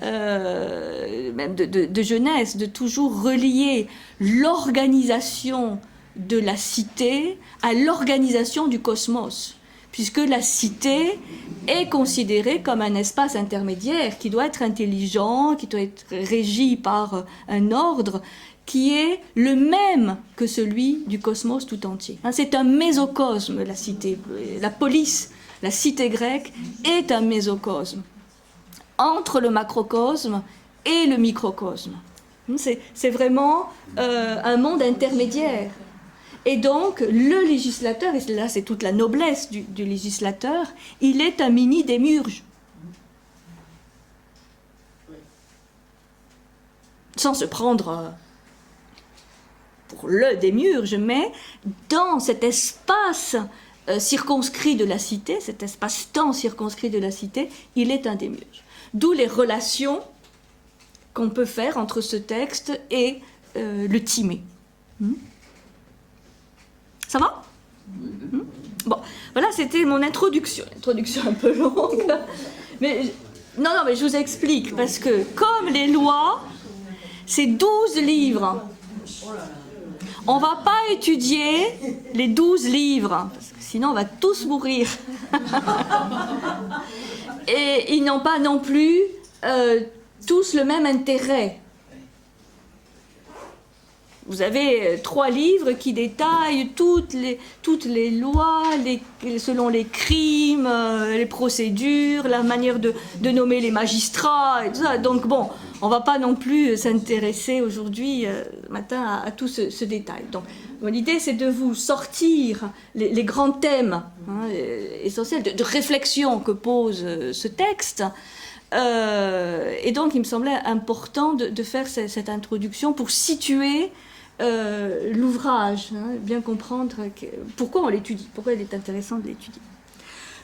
même de Genèse, de toujours relier l'organisation de la cité à l'organisation du cosmos, puisque la cité est considérée comme un espace intermédiaire qui doit être intelligent, qui doit être régi par un ordre qui est le même que celui du cosmos tout entier. C'est un mésocosme, la cité. La polis, la cité grecque, est un mésocosme entre le macrocosme et le microcosme. C'est vraiment un monde intermédiaire. Et donc, le législateur, et là c'est toute la noblesse du législateur, il est un mini-démiurge. Sans se prendre pour le démiurge, mais dans cet espace circonscrit de la cité, cet espace-temps circonscrit de la cité, il est un démiurge. D'où les relations qu'on peut faire entre ce texte et le Timée. Ça va ? Bon, voilà, c'était mon introduction. Introduction un peu longue. Mais, non, mais je vous explique, parce que comme les lois, c'est 12 livres. On ne va pas étudier les 12 livres, parce que sinon on va tous mourir. Et ils n'ont pas non plus tous le même intérêt. Vous avez 3 livres qui détaillent toutes les lois, selon les crimes, les procédures, la manière de nommer les magistrats, et tout ça. Donc bon, on ne va pas non plus s'intéresser aujourd'hui, matin, à tout ce détail. Donc l'idée, c'est de vous sortir les grands thèmes essentiels de réflexion que pose ce texte. Et donc, il me semblait important de faire cette introduction pour situer l'ouvrage, bien comprendre pourquoi on l'étudie, pourquoi il est intéressant de l'étudier.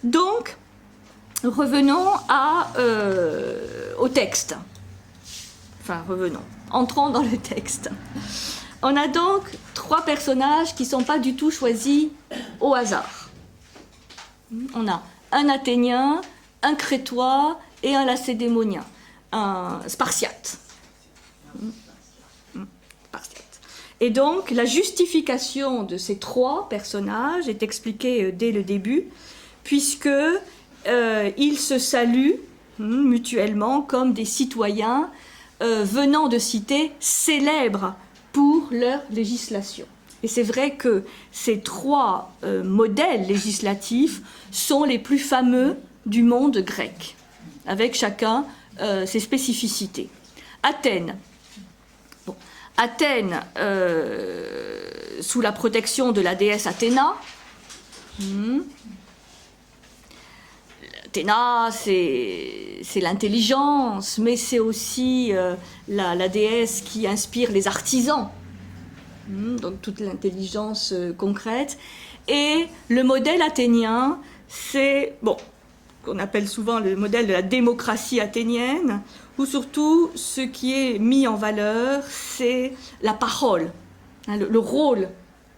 Donc, revenons au texte. Enfin, revenons. Entrons dans le texte. On a donc 3 personnages qui ne sont pas du tout choisis au hasard. On a un Athénien, un Crétois et un Lacédémonien, un Spartiate. Et donc, la justification de ces 3 personnages est expliquée dès le début, puisque ils se saluent mutuellement comme des citoyens venant de cités célèbres pour leur législation. Et c'est vrai que ces 3 modèles législatifs sont les plus fameux du monde grec, avec chacun ses spécificités. Athènes, sous la protection de la déesse Athéna. Athéna, c'est l'intelligence, mais c'est aussi la déesse qui inspire les artisans, donc toute l'intelligence concrète. Et le modèle athénien, c'est, qu'on appelle souvent le modèle de la démocratie athénienne, où surtout ce qui est mis en valeur, c'est la parole, le rôle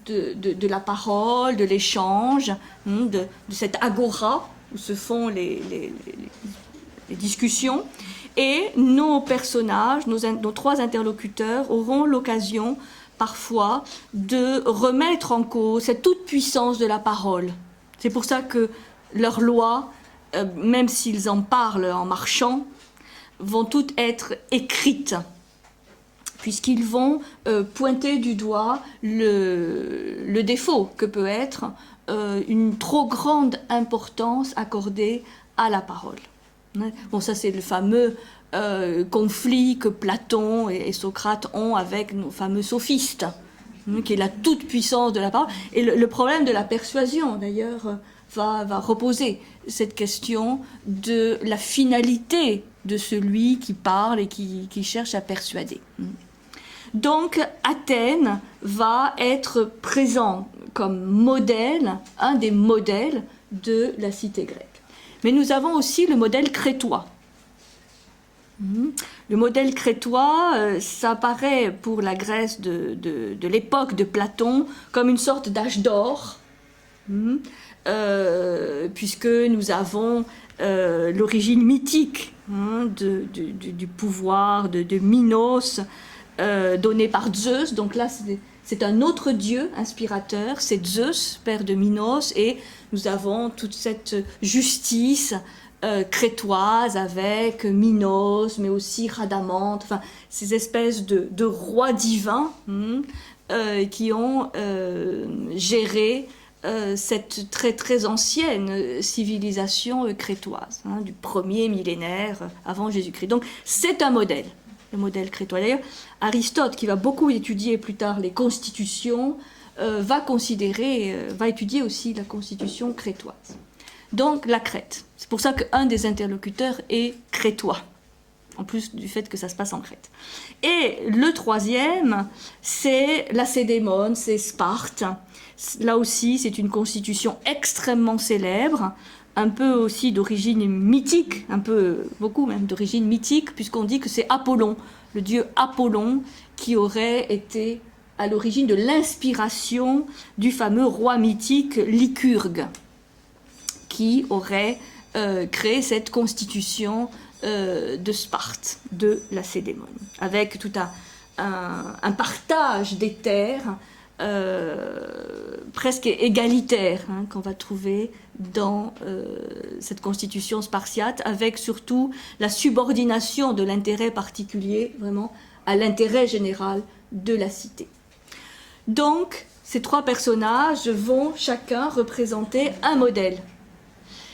de la parole, de l'échange, de cette agora où se font les discussions. Et nos personnages, nos 3 interlocuteurs auront l'occasion parfois de remettre en cause cette toute-puissance de la parole. C'est pour ça que leurs lois, même s'ils en parlent en marchant, vont toutes être écrites, puisqu'ils vont pointer du doigt le défaut que peut être une trop grande importance accordée à la parole. Bon, ça c'est le fameux conflit que Platon et Socrate ont avec nos fameux sophistes, qui est la toute-puissance de la parole. Et le problème de la persuasion, d'ailleurs, va reposer cette question de la finalité de celui qui parle et qui cherche à persuader. Donc Athènes va être présent comme modèle, un des modèles de la cité grecque. Mais nous avons aussi le modèle crétois. Le modèle crétois, ça apparaît pour la Grèce de l'époque de Platon comme une sorte d'âge d'or, puisque nous avons l'origine mythique du pouvoir de Minos donné par Zeus. Donc là, c'est un autre dieu inspirateur, c'est Zeus, père de Minos, et nous avons toute cette justice crétoise avec Minos, mais aussi Rhadamante, enfin, ces espèces de rois divins qui ont géré cette très très ancienne civilisation crétoise, du 1er millénaire avant Jésus-Christ. Donc c'est un modèle, le modèle crétois. D'ailleurs, Aristote, qui va beaucoup étudier plus tard les constitutions, va étudier aussi la constitution crétoise. Donc la Crète. C'est pour ça qu'un des interlocuteurs est crétois, en plus du fait que ça se passe en Crète. Et le 3e, c'est Lacédémone, c'est Sparte. Là aussi, c'est une constitution extrêmement célèbre, un peu aussi d'origine mythique, beaucoup même d'origine mythique, puisqu'on dit que c'est Apollon, le dieu Apollon, qui aurait été à l'origine de l'inspiration du fameux roi mythique Lycurgue, qui aurait créé cette constitution de Sparte, de Lacédémone, avec tout un partage des terres presque égalitaire hein, qu'on va trouver dans cette constitution spartiate, avec surtout la subordination de l'intérêt particulier vraiment à l'intérêt général de la cité. Donc, ces trois personnages vont chacun représenter un modèle.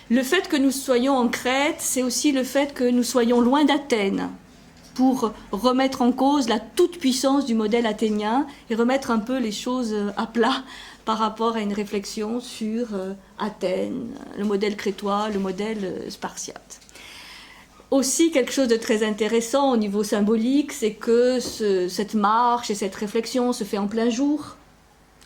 Le fait que nous soyons en Crète, c'est aussi le fait que nous soyons loin d'Athènes, pour remettre en cause la toute-puissance du modèle athénien et remettre un peu les choses à plat par rapport à une réflexion sur Athènes, le modèle crétois, le modèle spartiate. Aussi, quelque chose de très intéressant au niveau symbolique, c'est que cette marche et cette réflexion se fait en plein jour,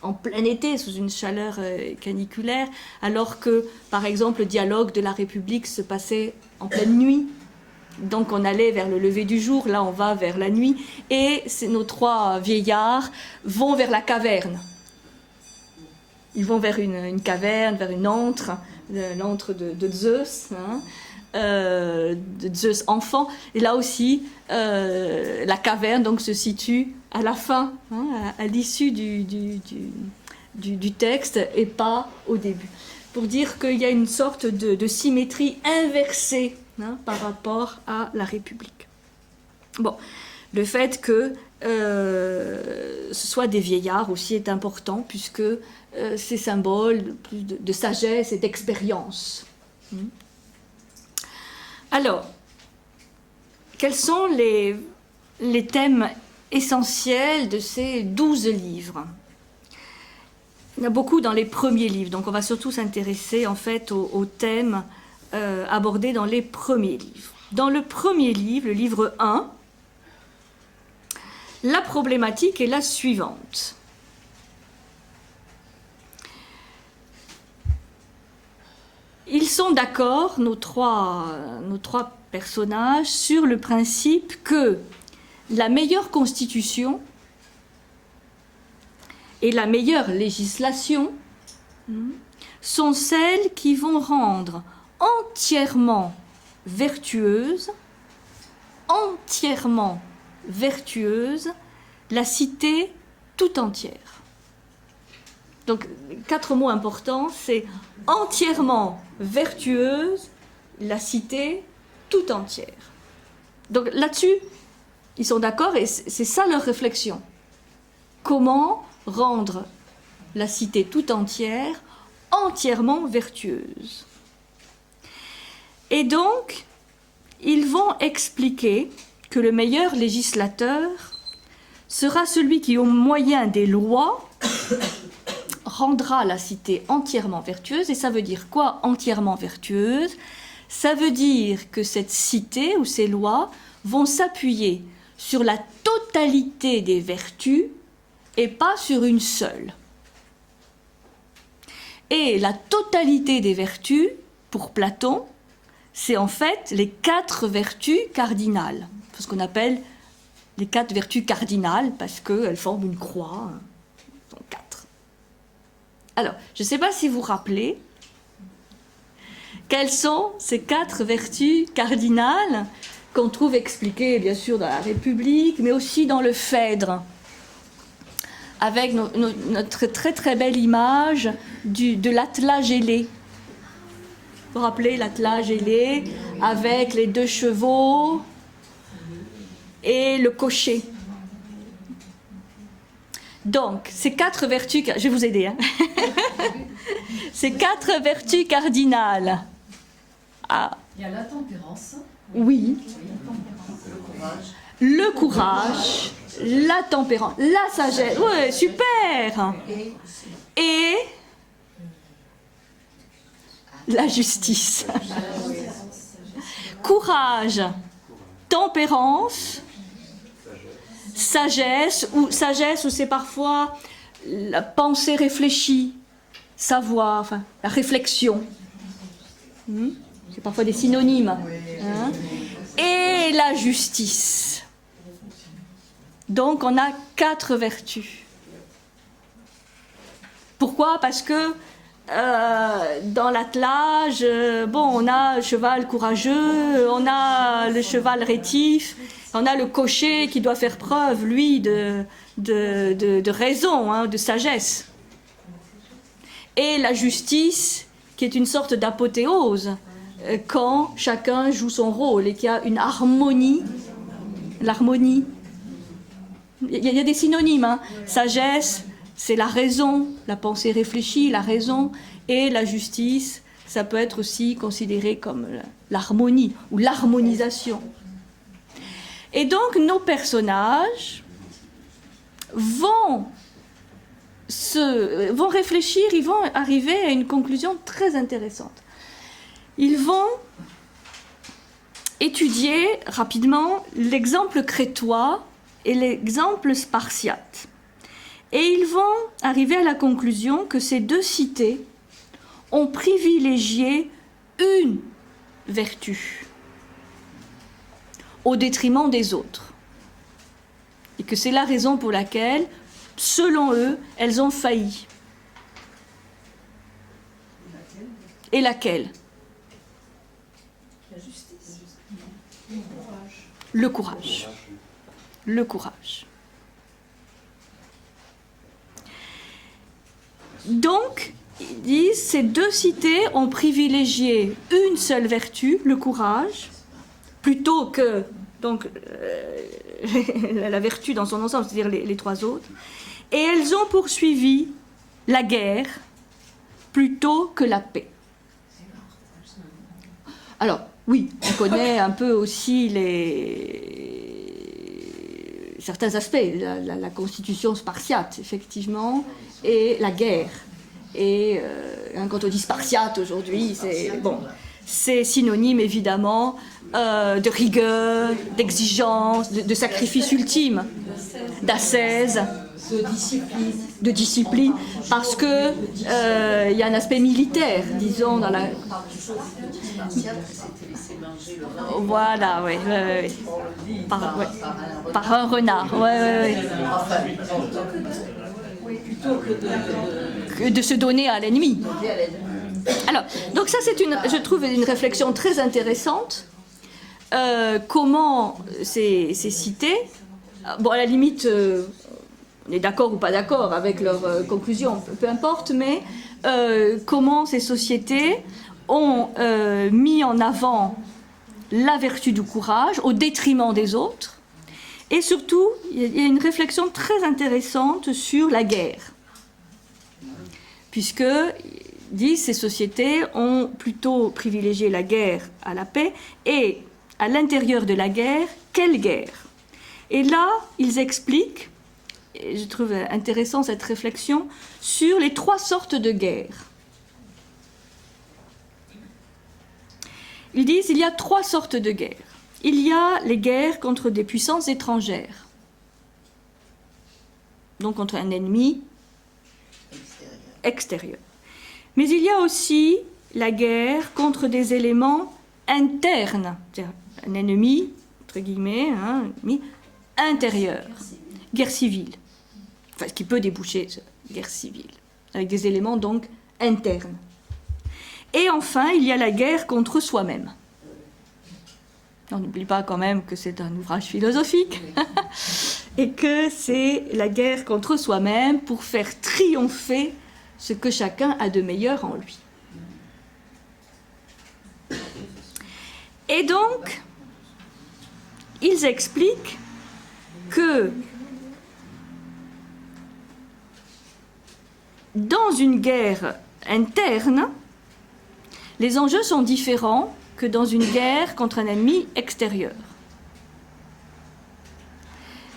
en plein été, sous une chaleur caniculaire, alors que, par exemple, le dialogue de la République se passait en pleine nuit. Donc on allait vers le lever du jour, là on va vers la nuit, et nos trois vieillards vont vers la caverne. Ils vont vers une caverne, vers une antre, l'antre de Zeus, hein, de Zeus enfant. Et là aussi, la caverne donc, se situe à la fin, hein, à l'issue du texte, et pas au début. Pour dire qu'il y a une sorte de symétrie inversée hein, par rapport à la République. Bon, le fait que ce soit des vieillards aussi est important, puisque c'est symbole plus de sagesse et d'expérience. Alors, quels sont les thèmes essentiels de ces 12 livres ? Il y en a beaucoup dans les premiers livres, donc on va surtout s'intéresser en fait aux thèmes abordés dans les premiers livres. Dans le premier livre, le livre 1, la problématique est la suivante. Ils sont d'accord, nos trois personnages, sur le principe que la meilleure constitution et la meilleure législation sont celles qui vont rendre entièrement vertueuse la cité tout entière. Donc, 4 mots importants, c'est entièrement vertueuse la cité tout entière. Donc là-dessus, ils sont d'accord et c'est ça leur réflexion. Comment rendre la cité tout entière entièrement vertueuse? Et donc, ils vont expliquer que le meilleur législateur sera celui qui, au moyen des lois, rendra la cité entièrement vertueuse. Et ça veut dire quoi, entièrement vertueuse? Ça veut dire que cette cité ou ces lois vont s'appuyer sur la totalité des vertus et pas sur une seule. Et la totalité des vertus, pour Platon, c'est en fait les 4 vertus cardinales, ce qu'on appelle les 4 vertus cardinales, parce qu'elles forment une croix, donc 4. Alors, je ne sais pas si vous vous rappelez, quelles sont ces 4 vertus cardinales qu'on trouve expliquées, bien sûr, dans la République, mais aussi dans le Phèdre, avec notre très très belle image de l'attelage ailé. Vous vous rappelez l'attelage ailé avec les 2 chevaux et le cocher. Donc, ces 4 vertus, je vais vous aider, hein. Ces 4 vertus cardinales. Ah. Il y a la tempérance. Oui. Le courage, la tempérance, la sagesse. Ouais, super. Et la justice. Courage, tempérance, sagesse ou c'est parfois la pensée réfléchie, savoir, enfin, la réflexion. C'est parfois des synonymes. Hein. Et la justice. Donc on a 4 vertus. Pourquoi? Parce que dans l'attelage, on a le cheval courageux, on a le cheval rétif, on a le cocher qui doit faire preuve, lui, de raison, hein, de sagesse. Et la justice, qui est une sorte d'apothéose, quand chacun joue son rôle et qu'il y a une harmonie. L'harmonie. Il y a des synonymes, hein. Sagesse, c'est la raison, la pensée réfléchie, la raison, et la justice, ça peut être aussi considéré comme l'harmonie ou l'harmonisation. Et donc nos personnages vont réfléchir, ils vont arriver à une conclusion très intéressante. Ils vont étudier rapidement l'exemple crétois et l'exemple spartiate. Et ils vont arriver à la conclusion que ces deux cités ont privilégié une vertu au détriment des autres. Et que c'est la raison pour laquelle, selon eux, elles ont failli. Et laquelle ? La justice. Le courage. Le courage. Donc, ils disent, ces deux cités ont privilégié une seule vertu, le courage, plutôt que la vertu dans son ensemble, c'est-à-dire les trois autres, et elles ont poursuivi la guerre plutôt que la paix. Alors, oui, on connaît un peu aussi certains aspects, la constitution spartiate, effectivement, et la guerre. Et quand on dit spartiate aujourd'hui, c'est synonyme évidemment de rigueur, d'exigence, de sacrifice ultime, d'ascèse, de discipline, parce que il y a un aspect militaire, disons, dans la... Voilà, oui. Par un renard, oui. Que de se donner à l'ennemi. Alors, donc ça c'est je trouve une réflexion très intéressante. Comment c'est cité. Bon, à la limite, on est d'accord ou pas d'accord avec leurs conclusions, peu importe, mais comment ces sociétés ont mis en avant la vertu du courage au détriment des autres. Et surtout, il y a une réflexion très intéressante sur la guerre. Puisque, disent, ces sociétés ont plutôt privilégié la guerre à la paix, et à l'intérieur de la guerre, quelle guerre ? Et là, ils expliquent, et je trouve intéressant cette réflexion, sur les trois sortes de guerres. Ils disent, il y a trois sortes de guerres. Il y a les guerres contre des puissances étrangères, donc contre un ennemi extérieur. Mais il y a aussi la guerre contre des éléments internes, c'est-à-dire un ennemi, entre guillemets, un ennemi intérieur, guerre civile, enfin, ce qui peut déboucher sur guerre civile, avec des éléments donc internes. Et enfin, il y a la guerre contre soi-même. On n'oublie pas quand même que c'est un ouvrage philosophique et que c'est la guerre contre soi-même pour faire triompher ce que chacun a de meilleur en lui. Et donc, ils expliquent que dans une guerre interne, les enjeux sont différents que dans une guerre contre un ennemi extérieur.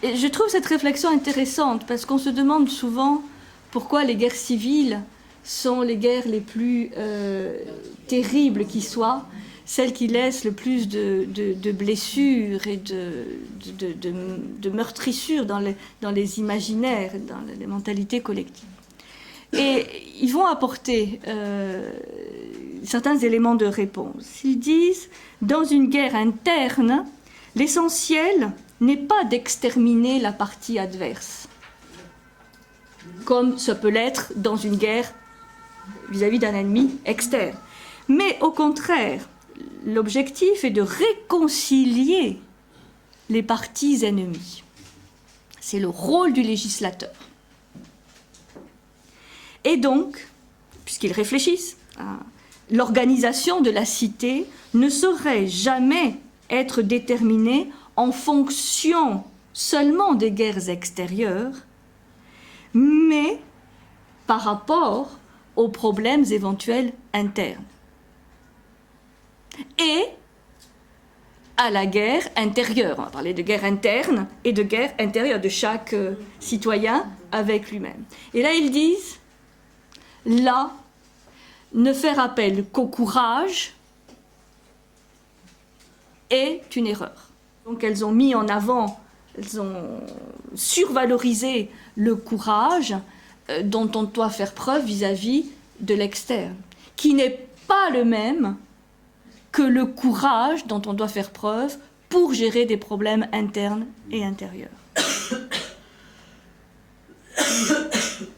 Et je trouve cette réflexion intéressante parce qu'on se demande souvent pourquoi les guerres civiles sont les guerres les plus terribles qui soient, celles qui laissent le plus de blessures et de meurtrissures dans les imaginaires, dans les mentalités collectives. Et ils vont apporter certains éléments de réponse. Ils disent, dans une guerre interne, l'essentiel n'est pas d'exterminer la partie adverse, comme ça peut l'être dans une guerre vis-à-vis d'un ennemi externe. Mais au contraire, l'objectif est de réconcilier les parties ennemies. C'est le rôle du législateur. Et donc, puisqu'ils réfléchissent, l'organisation de la cité ne saurait jamais être déterminée en fonction seulement des guerres extérieures, mais par rapport aux problèmes éventuels internes et à la guerre intérieure. On va parler de guerre interne et de guerre intérieure de chaque citoyen avec lui-même. Et là, ils disent, là, ne faire appel qu'au courage est une erreur. Donc elles ont mis en avant, elles ont survalorisé le courage dont on doit faire preuve vis-à-vis de l'externe, qui n'est pas le même que le courage dont on doit faire preuve pour gérer des problèmes internes et intérieurs.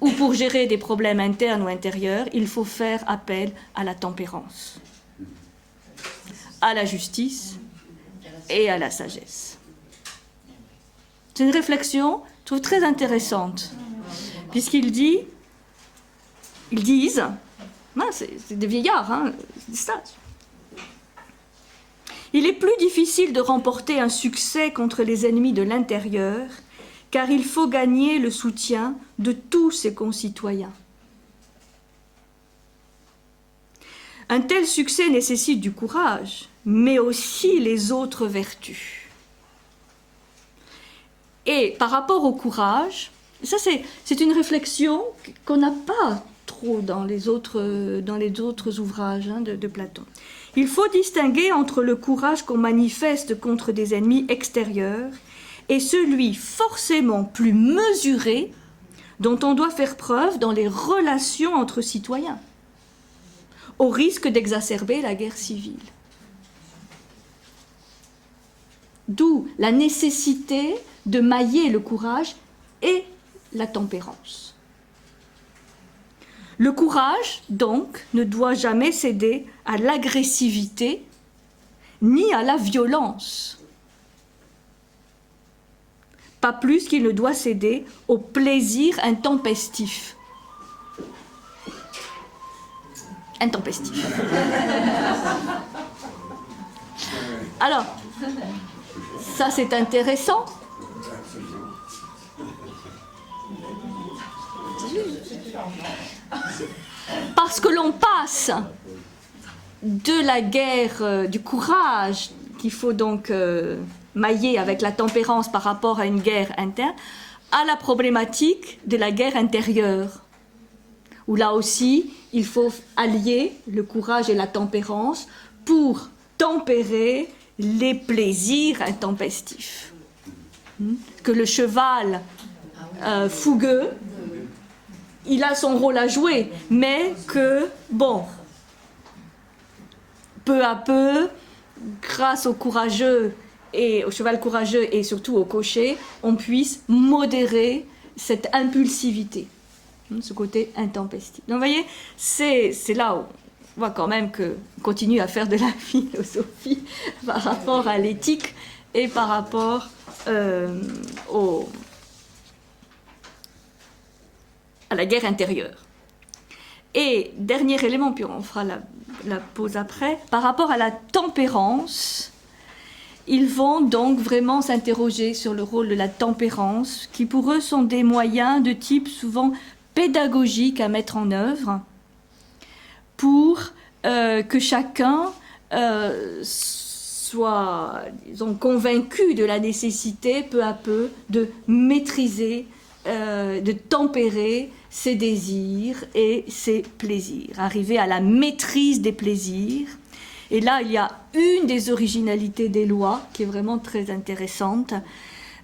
Ou pour gérer des problèmes internes ou intérieurs, il faut faire appel à la tempérance, à la justice et à la sagesse. C'est une réflexion, je trouve, très intéressante, puisqu'ils disent, c'est des vieillards, hein, des sages. Il est plus difficile de remporter un succès contre les ennemis de l'intérieur, car il faut gagner le soutien de tous ses concitoyens. Un tel succès nécessite du courage, mais aussi les autres vertus. Et par rapport au courage, ça c'est une réflexion qu'on n'a pas trop dans les autres ouvrages de Platon. Il faut distinguer entre le courage qu'on manifeste contre des ennemis extérieurs et celui forcément plus mesuré dont on doit faire preuve dans les relations entre citoyens, au risque d'exacerber la guerre civile. D'où la nécessité de mailler le courage et la tempérance. Le courage, donc, ne doit jamais céder à l'agressivité ni à la violence. Pas plus qu'il ne doit céder au plaisir intempestif. Intempestif. Alors, ça c'est intéressant. Parce que l'on passe de la guerre du courage qu'il faut donc mailler avec la tempérance par rapport à une guerre interne, à la problématique de la guerre intérieure, où là aussi il faut allier le courage et la tempérance pour tempérer les plaisirs intempestifs. Que le cheval fougueux, il a son rôle à jouer, mais que, bon, peu à peu, grâce au courageux et au cheval courageux et surtout au cocher, on puisse modérer cette impulsivité, ce côté intempestif. Donc vous voyez, c'est là où on voit quand même qu'on continue à faire de la philosophie par rapport à l'éthique et par rapport à la guerre intérieure. Et dernier élément, puis on fera la pause après, par rapport à la tempérance, ils vont donc vraiment s'interroger sur le rôle de la tempérance, qui pour eux sont des moyens de type souvent pédagogique à mettre en œuvre pour que chacun soit, disons, convaincu de la nécessité peu à peu de maîtriser, de tempérer ses désirs et ses plaisirs, arriver à la maîtrise des plaisirs. Et là, il y a une des originalités des lois qui est vraiment très intéressante,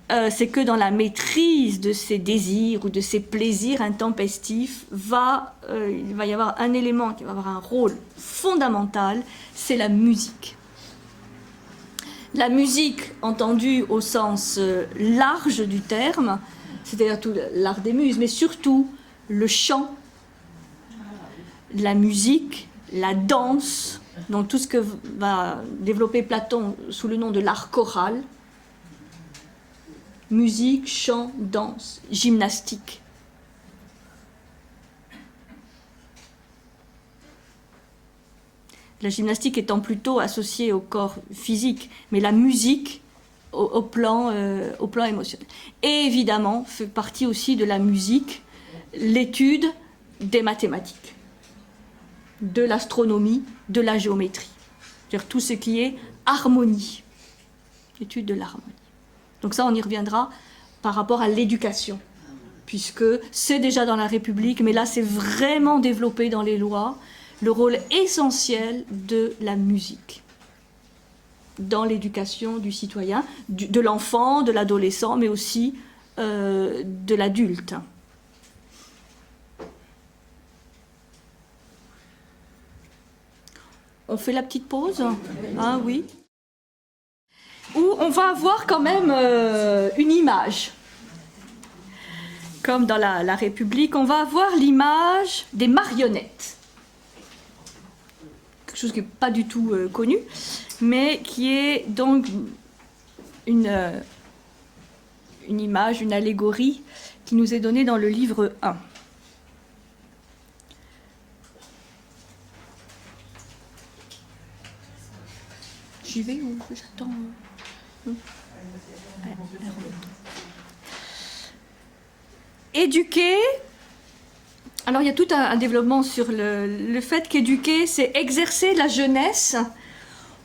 c'est que dans la maîtrise de ces désirs ou de ces plaisirs intempestifs, il va y avoir un élément qui va avoir un rôle fondamental, c'est la musique. La musique, entendue au sens large du terme, c'est-à-dire tout l'art des muses, mais surtout le chant, la musique, la danse, donc tout ce que va développer Platon sous le nom de l'art choral, musique, chant, danse, gymnastique. La gymnastique étant plutôt associée au corps physique, mais la musique au plan émotionnel. Et évidemment, fait partie aussi de la musique l'étude des mathématiques, de l'astronomie, de la géométrie. C'est-à-dire tout ce qui est harmonie, l'étude de l'harmonie. Donc ça, on y reviendra par rapport à l'éducation, puisque c'est déjà dans la République, mais là, c'est vraiment développé dans les lois, le rôle essentiel de la musique dans l'éducation du citoyen, de l'enfant, de l'adolescent, mais aussi de l'adulte. On fait la petite pause, hein, oui. Où on va avoir quand même une image. Comme dans la République, on va avoir l'image des marionnettes. Quelque chose qui n'est pas du tout connu, mais qui est donc une image, une allégorie qui nous est donnée dans le livre 1. J'y vais ou j'attends Éduquer. Alors il y a tout un développement sur le fait qu'éduquer, c'est exercer la jeunesse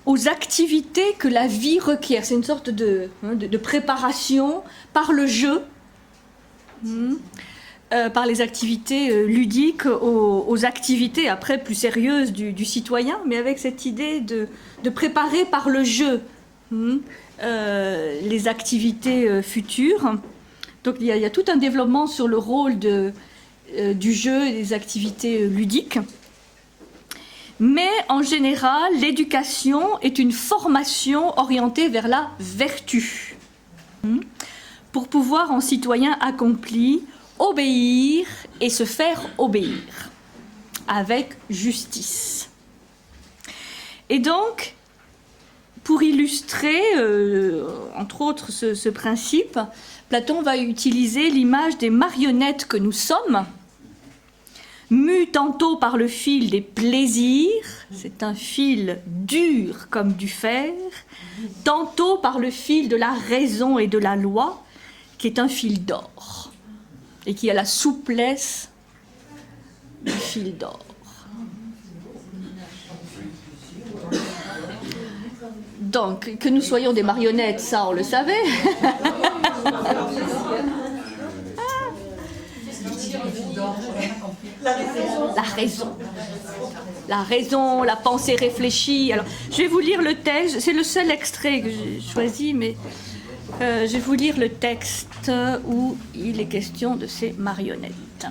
aux activités que la vie requiert. C'est une sorte de préparation par le jeu, par les activités ludiques, aux activités après plus sérieuses du citoyen, mais avec cette idée de préparer par le jeu les activités futures. Donc il y a tout un développement sur le rôle du jeu et des activités ludiques. Mais en général, l'éducation est une formation orientée vers la vertu. Pour pouvoir, en citoyen accompli, obéir et se faire obéir avec justice. Et donc, pour illustrer, entre autres, ce principe, Platon va utiliser l'image des marionnettes que nous sommes, mues tantôt par le fil des plaisirs, c'est un fil dur comme du fer, tantôt par le fil de la raison et de la loi, qui est un fil d'or, et qui a la souplesse du fil d'or. Donc, que nous soyons des marionnettes, ça on le savait. La raison, la pensée réfléchie. Alors, je vais vous lire le texte, c'est le seul extrait que j'ai choisi, mais je vais vous lire le texte où il est question de ces marionnettes.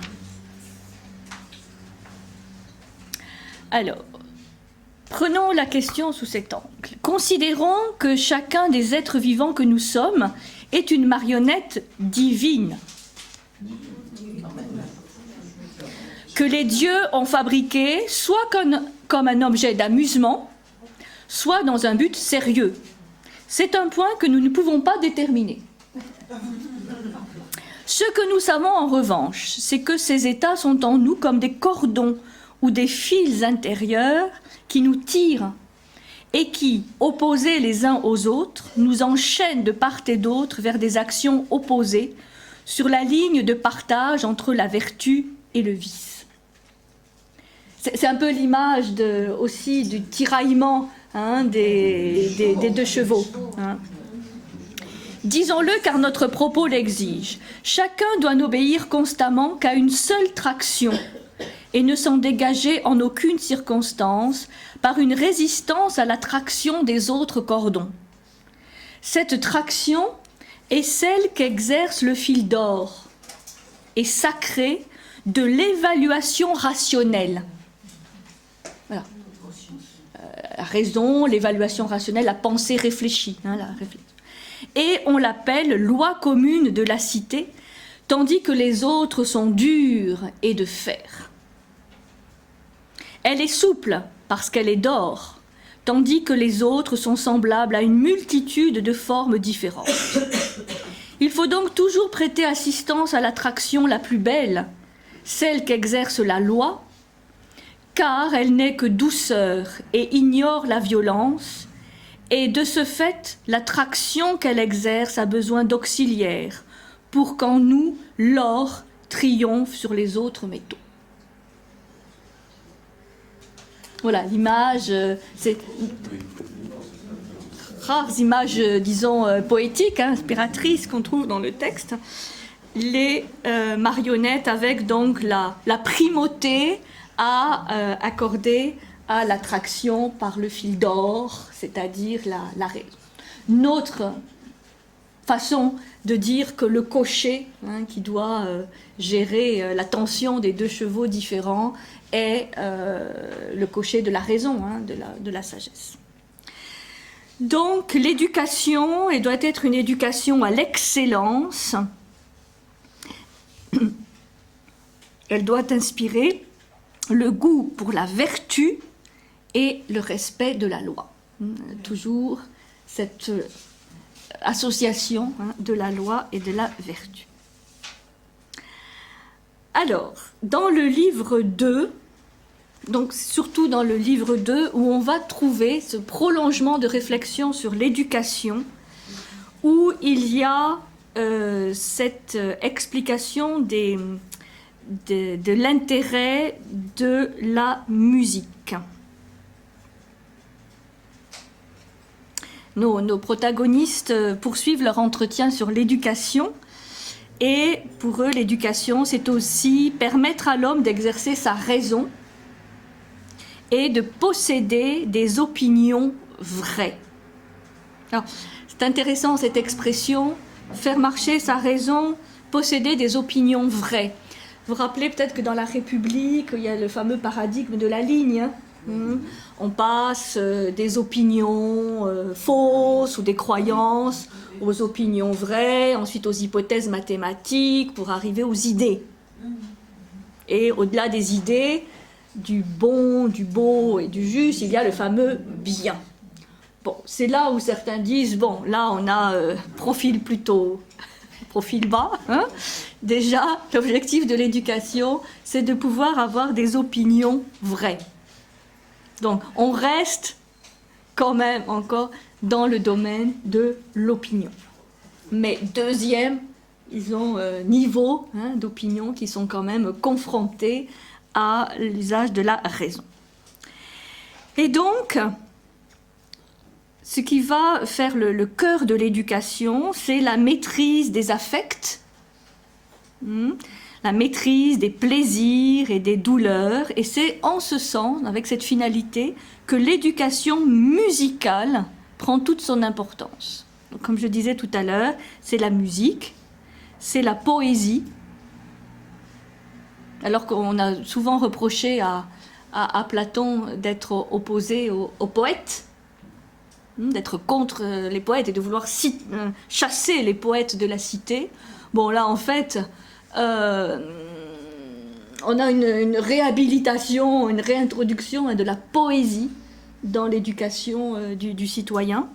Alors, prenons la question sous cet angle. Considérons que chacun des êtres vivants que nous sommes est une marionnette divine, que les dieux ont fabriqué soit comme un objet d'amusement, soit dans un but sérieux. C'est un point que nous ne pouvons pas déterminer. Ce que nous savons en revanche, c'est que ces états sont en nous comme des cordons ou des fils intérieurs qui nous tirent et qui, opposés les uns aux autres, nous enchaînent de part et d'autre vers des actions opposées sur la ligne de partage entre la vertu et le vice. C'est un peu l'image aussi du tiraillement des deux chevaux. Disons-le car notre propos l'exige. Chacun doit n'obéir constamment qu'à une seule traction et ne s'en dégager en aucune circonstance par une résistance à la traction des autres cordons. Cette traction est celle qu'exerce le fil d'or et sacrée de l'évaluation rationnelle. Voilà. La raison, l'évaluation rationnelle, la pensée réfléchie. Et on l'appelle loi commune de la cité, tandis que les autres sont durs et de fer. Elle est souple parce qu'elle est d'or, tandis que les autres sont semblables à une multitude de formes différentes. Il faut donc toujours prêter assistance à l'attraction la plus belle, celle qu'exerce la loi, car elle n'est que douceur et ignore la violence, et de ce fait, l'attraction qu'elle exerce a besoin d'auxiliaires pour qu'en nous, l'or triomphe sur les autres métaux. Voilà, l'image, c'est rares images, disons, poétiques, inspiratrices qu'on trouve dans le texte. Les marionnettes avec donc la primauté à accorder à l'attraction par le fil d'or, c'est-à-dire la raison. Une autre façon de dire que le cocher, qui doit gérer la tension des deux chevaux différents, est le cocher de la raison, de la sagesse. Donc l'éducation, elle doit être une éducation à l'excellence. Elle doit inspirer le goût pour la vertu et le respect de la loi. Toujours cette association de la loi et de la vertu. Alors, dans le livre 2, donc surtout dans le livre 2, où on va trouver ce prolongement de réflexion sur l'éducation, où il y a cette explication de l'intérêt de la musique. Nos protagonistes poursuivent leur entretien sur l'éducation, et pour eux, l'éducation, c'est aussi permettre à l'homme d'exercer sa raison et de posséder des opinions vraies. Alors, c'est intéressant cette expression, faire marcher sa raison, posséder des opinions vraies. Vous vous rappelez peut-être que dans la République, il y a le fameux paradigme de la ligne. On passe des opinions fausses ou des croyances aux opinions vraies, ensuite aux hypothèses mathématiques pour arriver aux idées. Et au-delà des idées, du bon, du beau et du juste, il y a le fameux bien. Bon, c'est là où certains disent, bon, là on a profil bas. Déjà, l'objectif de l'éducation, c'est de pouvoir avoir des opinions vraies. Donc, on reste quand même encore dans le domaine de l'opinion. Mais deuxième, ils ont niveau d'opinion qui sont quand même confrontés à l'usage de la raison. Et donc, ce qui va faire le cœur de l'éducation, c'est la maîtrise des affects, la maîtrise des plaisirs et des douleurs, et c'est en ce sens, avec cette finalité, que l'éducation musicale prend toute son importance. Donc, comme je disais tout à l'heure, c'est la musique, c'est la poésie, alors qu'on a souvent reproché à Platon d'être opposé aux poètes, d'être contre les poètes et de vouloir chasser les poètes de la cité. Bon, là, en fait, on a une réhabilitation, une réintroduction de la poésie dans l'éducation du citoyen,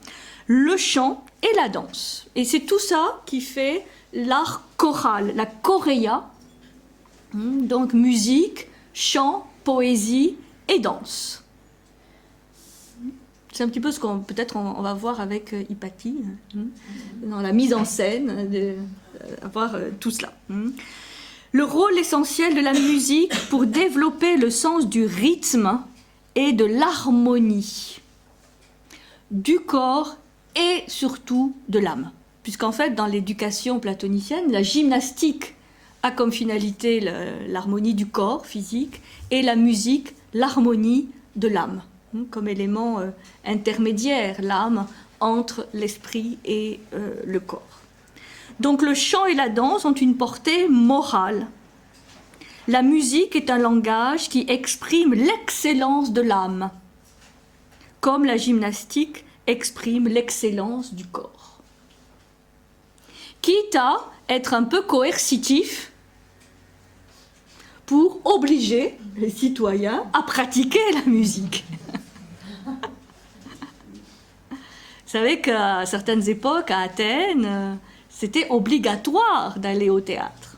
le chant et la danse. Et c'est tout ça qui fait l'art choral, la choréa, donc musique, chant, poésie et danse. C'est un petit peu ce qu'on peut-être on va voir avec Hypatie, dans la mise en scène, avoir tout cela. Le rôle essentiel de la musique pour développer le sens du rythme et de l'harmonie, du corps et surtout de l'âme. Puisqu'en fait, dans l'éducation platonicienne, la gymnastique a comme finalité l'harmonie du corps physique et la musique, l'harmonie de l'âme, comme élément intermédiaire, l'âme, entre l'esprit et le corps. Donc le chant et la danse ont une portée morale. La musique est un langage qui exprime l'excellence de l'âme, comme la gymnastique exprime l'excellence du corps. Quitte à être un peu coercitif pour obliger les citoyens à pratiquer la musique. Vous savez qu'à certaines époques, à Athènes, c'était obligatoire d'aller au théâtre.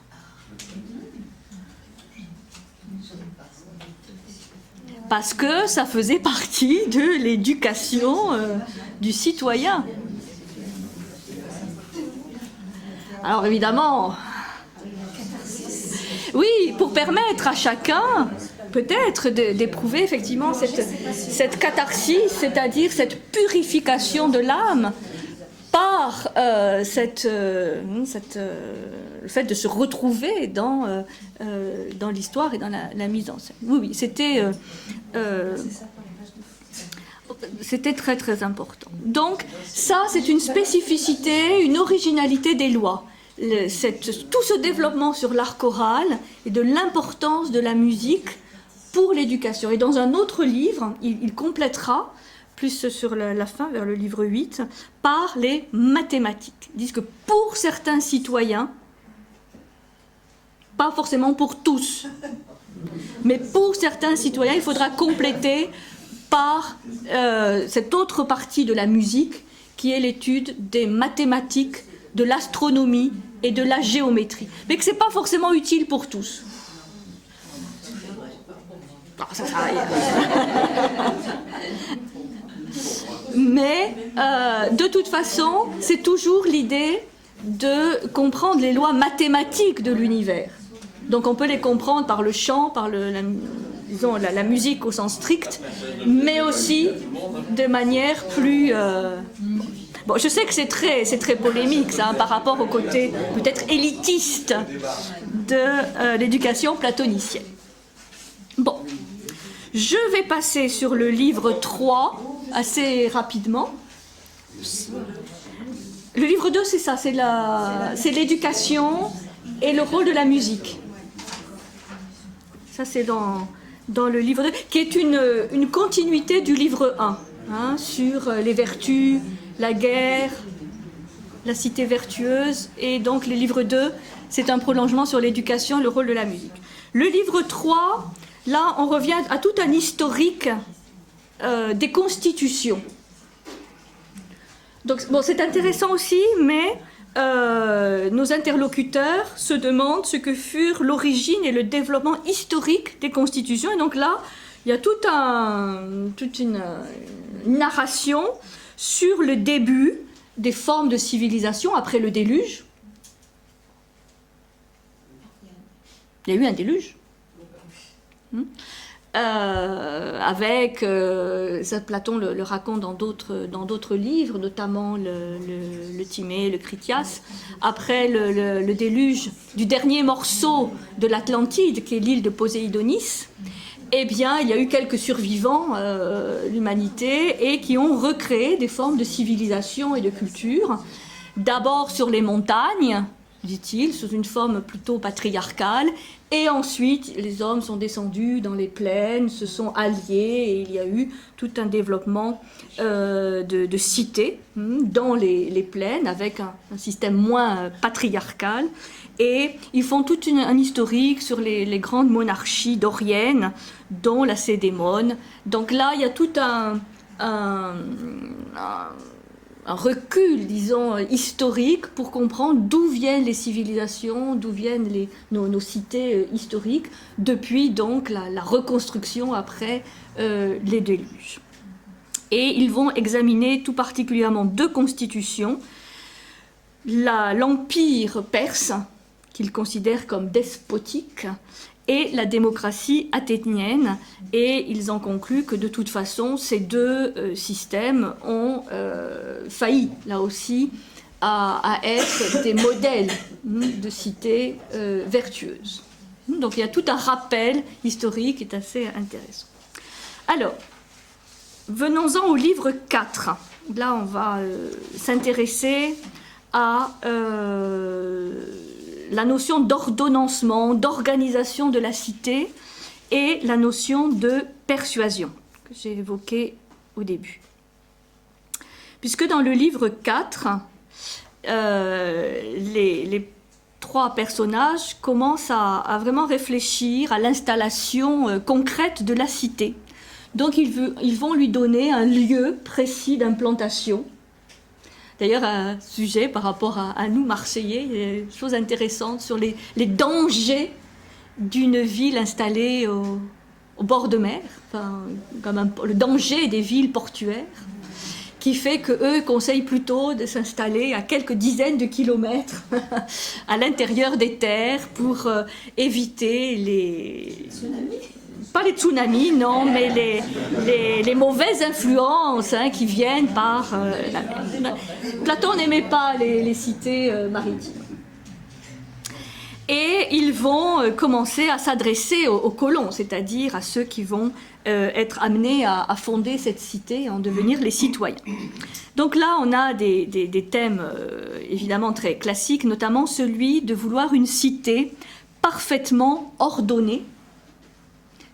Parce que ça faisait partie de l'éducation du citoyen. Alors évidemment, oui, pour permettre à chacun peut-être d'éprouver effectivement cette catharsis, c'est-à-dire cette purification de l'âme par le fait de se retrouver dans l'histoire et dans la mise en scène. Oui, oui, c'était très très important. Donc ça, c'est une spécificité, une originalité des lois. Tout ce développement sur l'art choral et de l'importance de la musique pour l'éducation. Et dans un autre livre, il complétera, plus sur la fin, vers le livre 8, par les mathématiques. Ils disent que pour certains citoyens, pas forcément pour tous, mais pour certains citoyens, il faudra compléter par cette autre partie de la musique qui est l'étude des mathématiques, de l'astronomie et de la géométrie. Mais que ce n'est pas forcément utile pour tous. Non, ça sert à rien. Mais de toute façon, c'est toujours l'idée de comprendre les lois mathématiques de l'univers. Donc on peut les comprendre par le chant, par la musique au sens strict, mais aussi de manière plus... Bon, je sais que c'est très polémique, ça, par rapport au côté peut-être élitiste de l'éducation platonicienne. Bon, je vais passer sur le livre 3 assez rapidement. Le livre 2, c'est ça, c'est l'éducation et le rôle de la musique. Ça, c'est dans le livre 2, qui est une continuité du livre 1, hein, sur les vertus, la guerre, la cité vertueuse, et donc le livre 2, c'est un prolongement sur l'éducation et le rôle de la musique. Le livre 3, là, on revient à tout un historique des constitutions. Donc, bon, c'est intéressant aussi, mais nos interlocuteurs se demandent ce que furent l'origine et le développement historique des constitutions. Et donc là, il y a toute une narration sur le début des formes de civilisation après le déluge. Il y a eu un déluge. Avec, ça, Platon le raconte dans d'autres livres, notamment le Timée, le Critias. Après le déluge du dernier morceau de l'Atlantide, qui est l'île de Poséidonis, eh bien, il y a eu quelques survivants, l'humanité, et qui ont recréé des formes de civilisation et de culture. D'abord sur les montagnes, dit-il, sous une forme plutôt patriarcale, et ensuite les hommes sont descendus dans les plaines, se sont alliés, et il y a eu tout un développement de cités dans les plaines, avec un système moins patriarcal. Et ils font tout un historique sur les grandes monarchies doriennes, dont la Cédémone. Donc là, il y a tout un recul, disons, historique pour comprendre d'où viennent les civilisations, d'où viennent nos cités historiques, depuis donc la reconstruction après les déluges. Et ils vont examiner tout particulièrement deux constitutions, l'Empire perse, qu'ils considèrent comme despotique, et la démocratie athénienne, et ils en concluent que de toute façon ces deux systèmes ont failli là aussi à être des modèles de cités vertueuses. Donc il y a tout un rappel historique qui est assez intéressant. Alors, venons-en au livre 4. Là on va s'intéresser à la notion d'ordonnancement, d'organisation de la cité et la notion de persuasion que j'ai évoquée au début. Puisque dans le livre 4, les trois personnages commencent à vraiment réfléchir à l'installation concrète de la cité. Donc ils vont lui donner un lieu précis d'implantation. D'ailleurs, un sujet par rapport à nous, Marseillais, il y a des choses intéressantes sur les dangers d'une ville installée au bord de mer, enfin, le danger des villes portuaires, qui fait qu'eux conseillent plutôt de s'installer à quelques dizaines de kilomètres à l'intérieur des terres pour éviter les... Pas les tsunamis, non, mais les mauvaises influences qui viennent par la mer. Platon n'aimait pas les cités maritimes. Et ils vont commencer à s'adresser aux colons, c'est-à-dire à ceux qui vont être amenés à fonder cette cité et en devenir les citoyens. Donc là, on a des thèmes évidemment très classiques, notamment celui de vouloir une cité parfaitement ordonnée,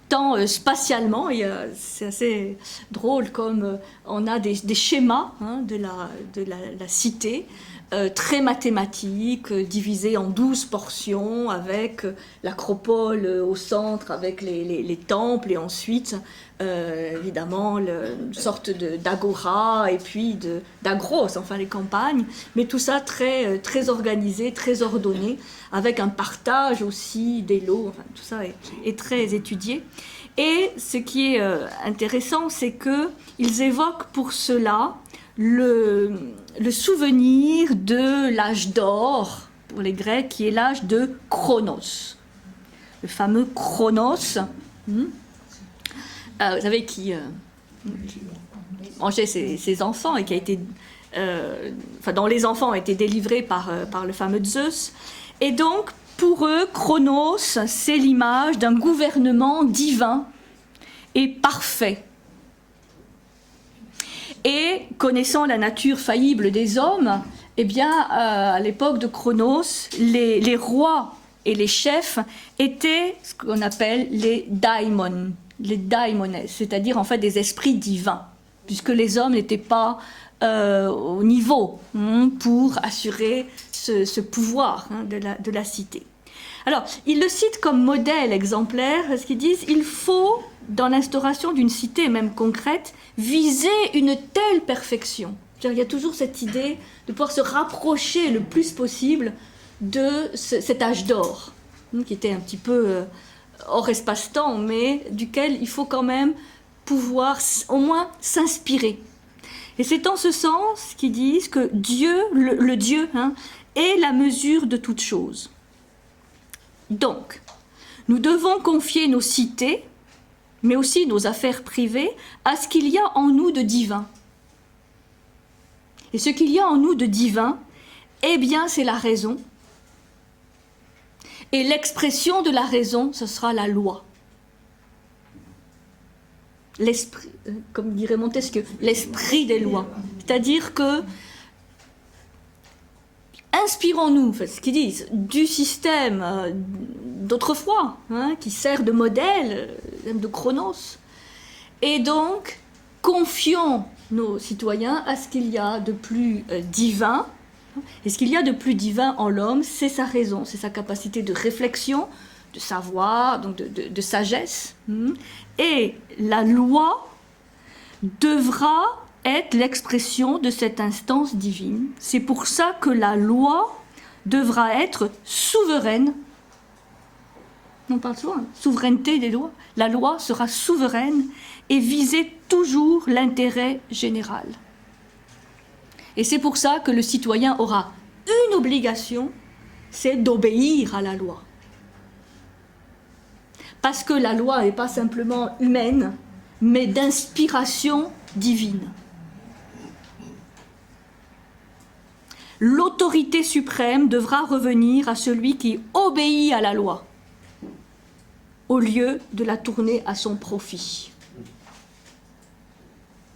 tant spatialement, c'est assez drôle comme on a des schémas de la cité, très mathématiques, divisés en 12 portions, avec l'acropole au centre, avec les temples, et ensuite, évidemment, une sorte d'agora, et puis d'agros, enfin les campagnes, mais tout ça très, très organisé, très ordonné, avec un partage aussi des lots, enfin, tout ça est très étudié. Et ce qui est intéressant, c'est qu'ils évoquent pour cela le souvenir de l'âge d'or, pour les Grecs, qui est l'âge de Chronos. Le fameux Chronos, vous savez, qui mangeait ses enfants et qui a été... dont les enfants ont été délivrés par le fameux Zeus. Et donc, pour eux, Chronos, c'est l'image d'un gouvernement divin et parfait. Et connaissant la nature faillible des hommes, eh bien, à l'époque de Chronos, les rois et les chefs étaient ce qu'on appelle les daimons, c'est-à-dire en fait des esprits divins, puisque les hommes n'étaient pas au niveau pour assurer ce pouvoir de la cité. Alors, ils le citent comme modèle exemplaire, parce qu'ils disent il faut, dans l'instauration d'une cité, même concrète, viser une telle perfection. Il y a toujours cette idée de pouvoir se rapprocher le plus possible de cet âge d'or, qui était un petit peu hors espace-temps, mais duquel il faut quand même pouvoir au moins s'inspirer. Et c'est en ce sens qu'ils disent que Dieu, le Dieu, est la mesure de toute chose. Donc, nous devons confier nos cités, mais aussi nos affaires privées, à ce qu'il y a en nous de divin. Et ce qu'il y a en nous de divin, eh bien, c'est la raison. Et l'expression de la raison, ce sera la loi. L'esprit, comme dirait Montesquieu, l'esprit des lois. C'est-à-dire que inspirons-nous, ce qu'ils disent, du système d'autrefois, qui sert de modèle, de Chronos, et donc confions nos citoyens à ce qu'il y a de plus divin. Et ce qu'il y a de plus divin en l'homme, c'est sa raison, c'est sa capacité de réflexion, de savoir, donc de sagesse. Et la loi devra être l'expression de cette instance divine. C'est pour ça que la loi devra être souveraine. On parle souvent, souveraineté des lois. La loi sera souveraine et viser toujours l'intérêt général. Et c'est pour ça que le citoyen aura une obligation, c'est d'obéir à la loi. Parce que la loi n'est pas simplement humaine, mais d'inspiration divine. L'autorité suprême devra revenir à celui qui obéit à la loi, au lieu de la tourner à son profit.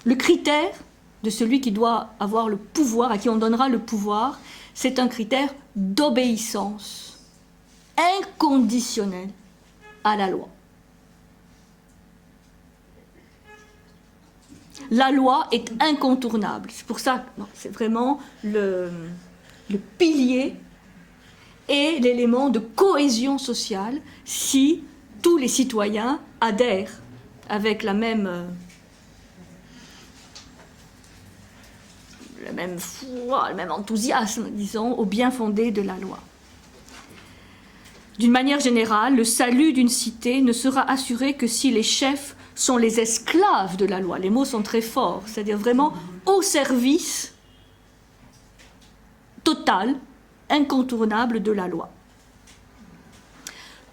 Le critère de celui qui doit avoir le pouvoir, à qui on donnera le pouvoir, c'est un critère d'obéissance inconditionnelle à la loi. La loi est incontournable. C'est pour ça que c'est vraiment le pilier est l'élément de cohésion sociale si tous les citoyens adhèrent avec la même foi, le même enthousiasme, disons, au bien fondé de la loi. D'une manière générale, le salut d'une cité ne sera assuré que si les chefs sont les esclaves de la loi. Les mots sont très forts, c'est-à-dire vraiment au service total, incontournable de la loi.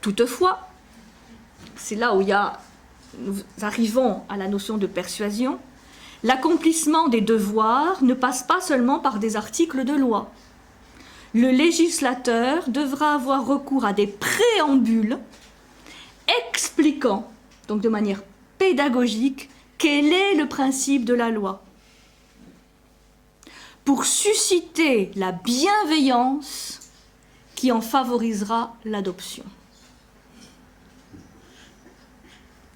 Toutefois, c'est là où nous arrivons à la notion de persuasion, l'accomplissement des devoirs ne passe pas seulement par des articles de loi. Le législateur devra avoir recours à des préambules expliquant, donc de manière pédagogique, quel est le principe de la loi, pour susciter la bienveillance qui en favorisera l'adoption.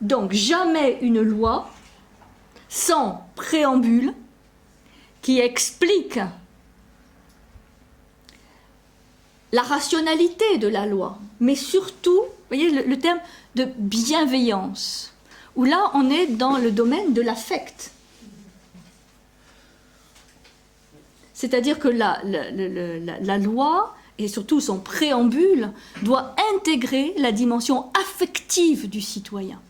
Donc jamais une loi sans préambule qui explique la rationalité de la loi, mais surtout, vous voyez le terme de bienveillance, où là on est dans le domaine de l'affect. C'est-à-dire que la loi, et surtout son préambule, doit intégrer la dimension affective du citoyen.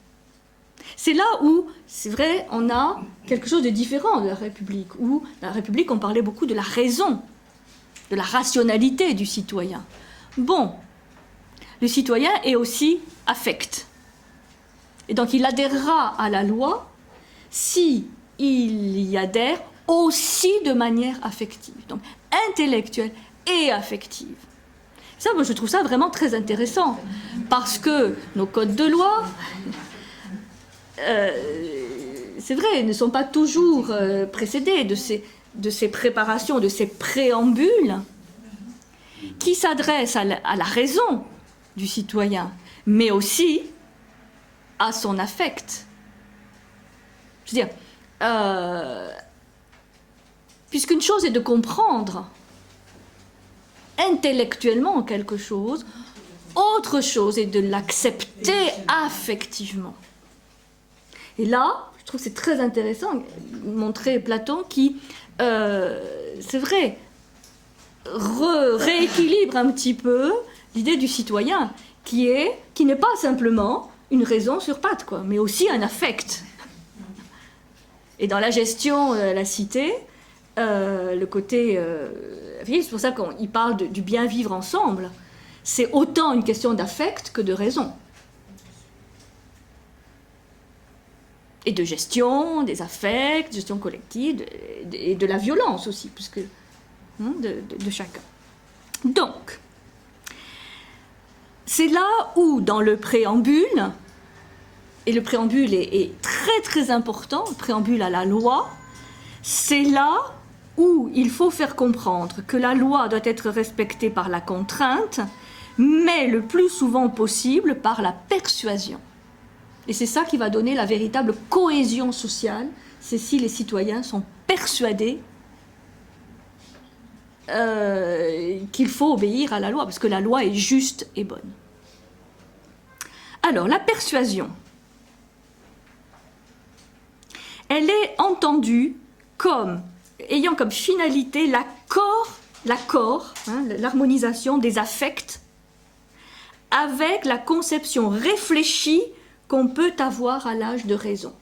C'est là où, c'est vrai, on a quelque chose de différent de la République, où dans la République on parlait beaucoup de la raison, de la rationalité du citoyen. Bon, le citoyen est aussi affect. Et donc il adhérera à la loi si il y adhère aussi de manière affective, donc intellectuelle et affective. Ça, moi, je trouve ça vraiment très intéressant, parce que nos codes de loi, c'est vrai, ne sont pas toujours précédés de ces préparations, de ces préambules qui s'adressent à la raison du citoyen, mais aussi à son affect. Je veux dire, puisqu'une chose est de comprendre intellectuellement quelque chose, autre chose est de l'accepter affectivement. Et là, je trouve que c'est très intéressant de montrer Platon qui, c'est vrai, rééquilibre un petit peu l'idée du citoyen, qui n'est pas simplement une raison sur pattes, quoi, mais aussi un affect. Et dans la gestion de la cité, le côté... c'est pour ça qu'il parle du bien vivre ensemble. C'est autant une question d'affect que de raison. Et de gestion des affects, gestion collective, et de la violence aussi, puisque, de chacun. Donc, c'est là où, dans le préambule, et le préambule est très très important, le préambule à la loi, c'est là où il faut faire comprendre que la loi doit être respectée par la contrainte, mais le plus souvent possible par la persuasion. Et c'est ça qui va donner la véritable cohésion sociale, c'est si les citoyens sont persuadés qu'il faut obéir à la loi, parce que la loi est juste et bonne. Alors, la persuasion, elle est entendue comme ayant comme finalité l'accord, l'harmonisation des affects avec la conception réfléchie qu'on peut avoir à l'âge de raison.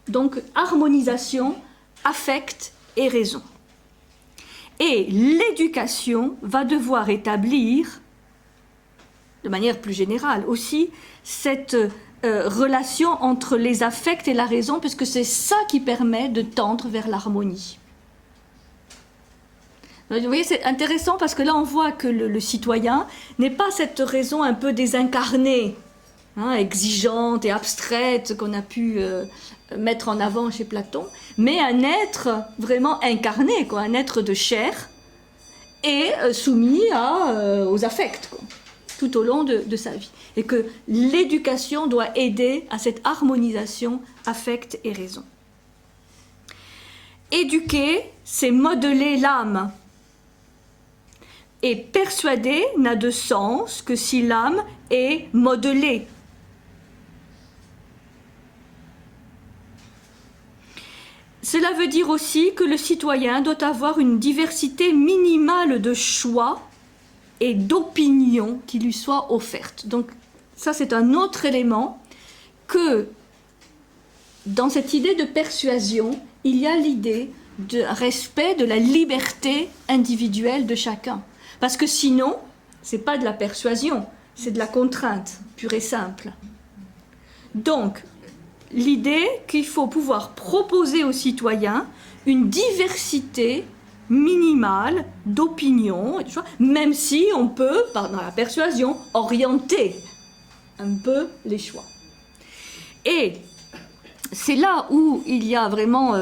Donc, harmonisation, affect et raison. Et l'éducation va devoir établir, de manière plus générale aussi, cette relation entre les affects et la raison, puisque c'est ça qui permet de tendre vers l'harmonie. Vous voyez, c'est intéressant parce que là, on voit que le citoyen n'est pas cette raison un peu désincarnée, exigeante et abstraite qu'on a pu mettre en avant chez Platon, mais un être vraiment incarné, quoi, un être de chair et soumis aux affects, quoi, tout au long de sa vie. Et que l'éducation doit aider à cette harmonisation affect et raison. Éduquer, c'est modeler l'âme. Et persuader n'a de sens que si l'âme est modelée. Cela veut dire aussi que le citoyen doit avoir une diversité minimale de choix et d'opinions qui lui soient offertes. Donc ça, c'est un autre élément que dans cette idée de persuasion, il y a l'idée de respect de la liberté individuelle de chacun. Parce que sinon, ce n'est pas de la persuasion, c'est de la contrainte, pure et simple. Donc, l'idée qu'il faut pouvoir proposer aux citoyens une diversité minimale d'opinions, même si on peut, dans la persuasion, orienter un peu les choix. Et c'est là où il y a vraiment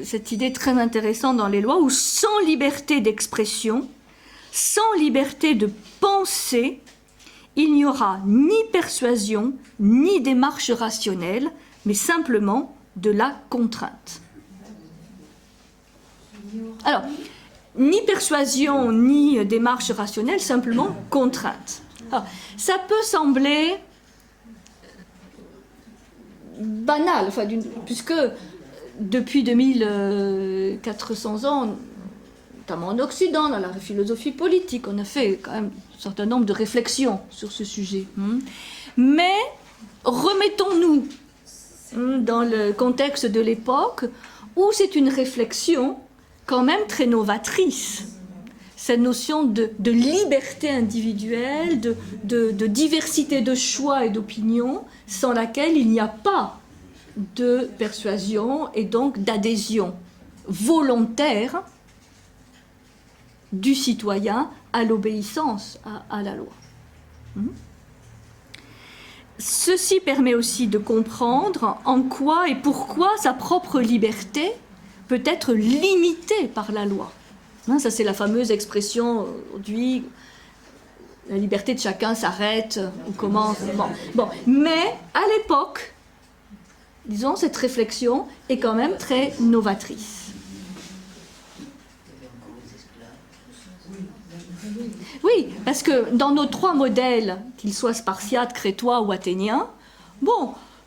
cette idée très intéressante dans les lois, où sans liberté d'expression, sans liberté de penser, il n'y aura ni persuasion, ni démarche rationnelle, mais simplement de la contrainte. Alors, ni persuasion, ni démarche rationnelle, simplement contrainte. Alors, ça peut sembler banal, puisque depuis 2400 ans, notamment en Occident, dans la philosophie politique, on a fait quand même un certain nombre de réflexions sur ce sujet. Mais remettons-nous dans le contexte de l'époque où c'est une réflexion quand même très novatrice. Cette notion de liberté individuelle, de diversité de choix et d'opinions, sans laquelle il n'y a pas de persuasion et donc d'adhésion volontaire du citoyen à l'obéissance à la loi. Ceci permet aussi de comprendre en quoi et pourquoi sa propre liberté peut être limitée par la loi. Ça, c'est la fameuse expression aujourd'hui, la liberté de chacun s'arrête ou commence. Bon. Mais à l'époque, disons, cette réflexion est quand même très novatrice. Oui, parce que dans nos trois modèles, qu'ils soient spartiates, crétois ou athéniens,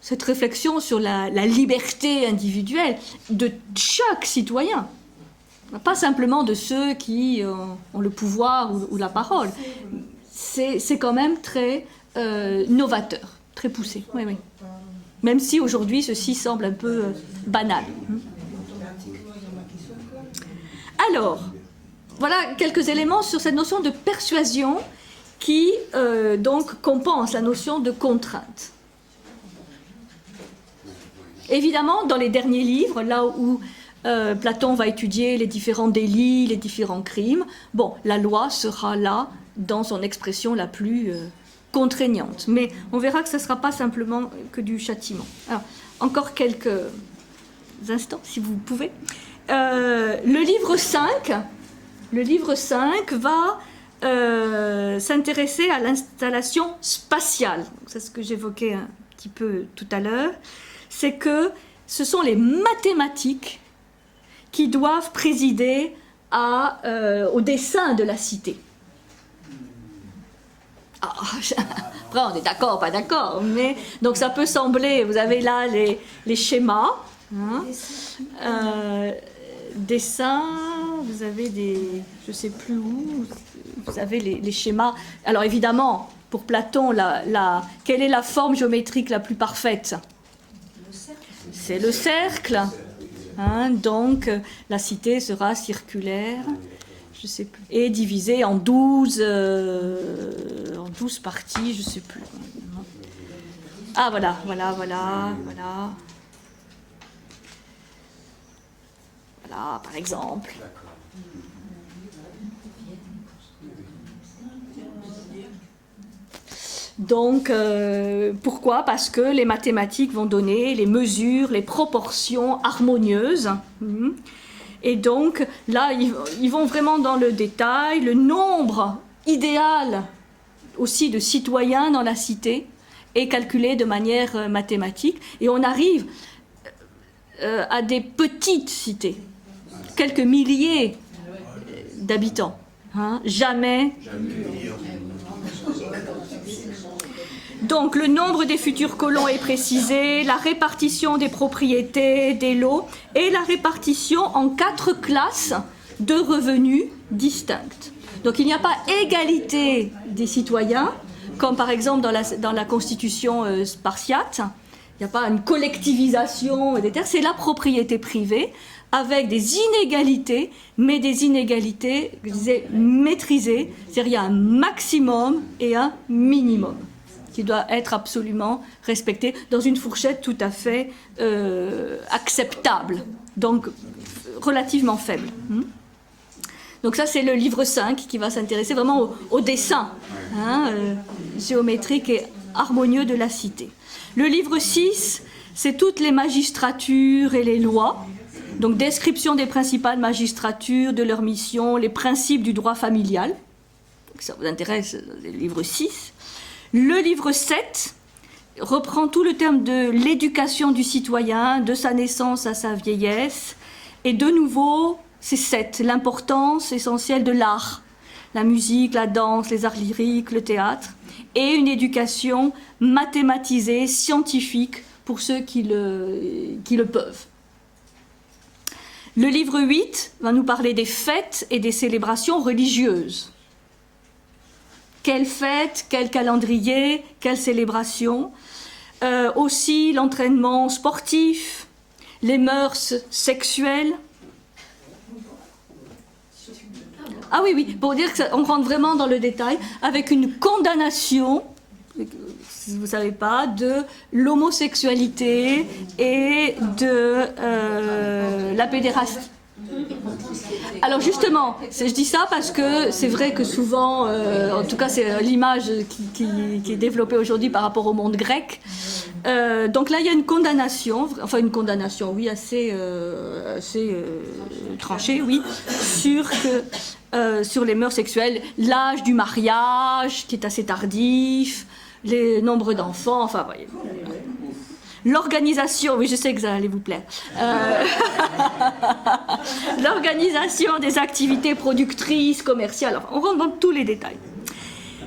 cette réflexion sur la liberté individuelle de chaque citoyen, pas simplement de ceux qui ont le pouvoir ou la parole, c'est quand même très novateur, très poussé. Oui. Même si aujourd'hui ceci semble un peu banal. Alors, voilà quelques éléments sur cette notion de persuasion qui donc compense la notion de contrainte. Évidemment, dans les derniers livres, là où Platon va étudier les différents délits, les différents crimes, la loi sera là dans son expression la plus contraignante. Mais on verra que ce ne sera pas simplement que du châtiment. Alors, encore quelques instants, si vous pouvez. Le livre 5 va s'intéresser à l'installation spatiale. C'est ce que j'évoquais un petit peu tout à l'heure. C'est que ce sont les mathématiques qui doivent présider au dessin de la cité. Après, on est d'accord, pas d'accord, mais donc ça peut sembler, vous avez là les schémas, dessins, vous avez je ne sais plus où, vous avez les schémas. Alors évidemment, pour Platon, quelle est la forme géométrique la plus parfaite ? C'est le cercle. Donc la cité sera circulaire, je sais plus, et divisée en 12 parties, je ne sais plus. Ah voilà. Voilà, par exemple. Donc, pourquoi ? Parce que les mathématiques vont donner les mesures, les proportions harmonieuses. Et donc, là, ils vont vraiment dans le détail. Le nombre idéal aussi de citoyens dans la cité est calculé de manière mathématique. Et on arrive à des petites cités, quelques milliers d'habitants. Hein, jamais. Donc le nombre des futurs colons est précisé, la répartition des propriétés, des lots et la répartition en 4 classes de revenus distinctes. Donc il n'y a pas égalité des citoyens, comme par exemple dans la constitution spartiate. Il n'y a pas une collectivisation des terres, c'est la propriété privée avec des inégalités, mais des inégalités, je disais, maîtrisées. C'est-à-dire il y a un maximum et un minimum qui doit être absolument respecté dans une fourchette tout à fait acceptable, donc relativement faible. Donc ça, c'est le livre 5 qui va s'intéresser vraiment au dessin géométrique et harmonieux de la cité. Le livre 6, c'est toutes les magistratures et les lois, donc description des principales magistratures, de leur mission, les principes du droit familial. Donc ça vous intéresse, le livre 6. Le livre 7 reprend tout le terme de l'éducation du citoyen, de sa naissance à sa vieillesse. Et de nouveau, c'est 7, l'importance essentielle de l'art, la musique, la danse, les arts lyriques, le théâtre, et une éducation mathématisée, scientifique, pour ceux qui le peuvent. Le livre 8 va nous parler des fêtes et des célébrations religieuses. Quelles fêtes, quel calendrier, quelle célébration. Aussi l'entraînement sportif, les mœurs sexuelles. Ah oui, oui, pour dire qu'on rentre vraiment dans le détail, avec une condamnation, si vous ne savez pas, de l'homosexualité et de la pédérastie. Alors justement, je dis ça parce que c'est vrai que souvent, en tout cas c'est l'image qui est développée aujourd'hui par rapport au monde grec. Donc là il y a une condamnation, oui, assez tranchée, oui, sur les mœurs sexuelles, l'âge du mariage qui est assez tardif, les nombres d'enfants, enfin voyez. L'organisation, oui je sais que ça allait vous plaire, l'organisation des activités productrices, commerciales, enfin, on rentre dans tous les détails.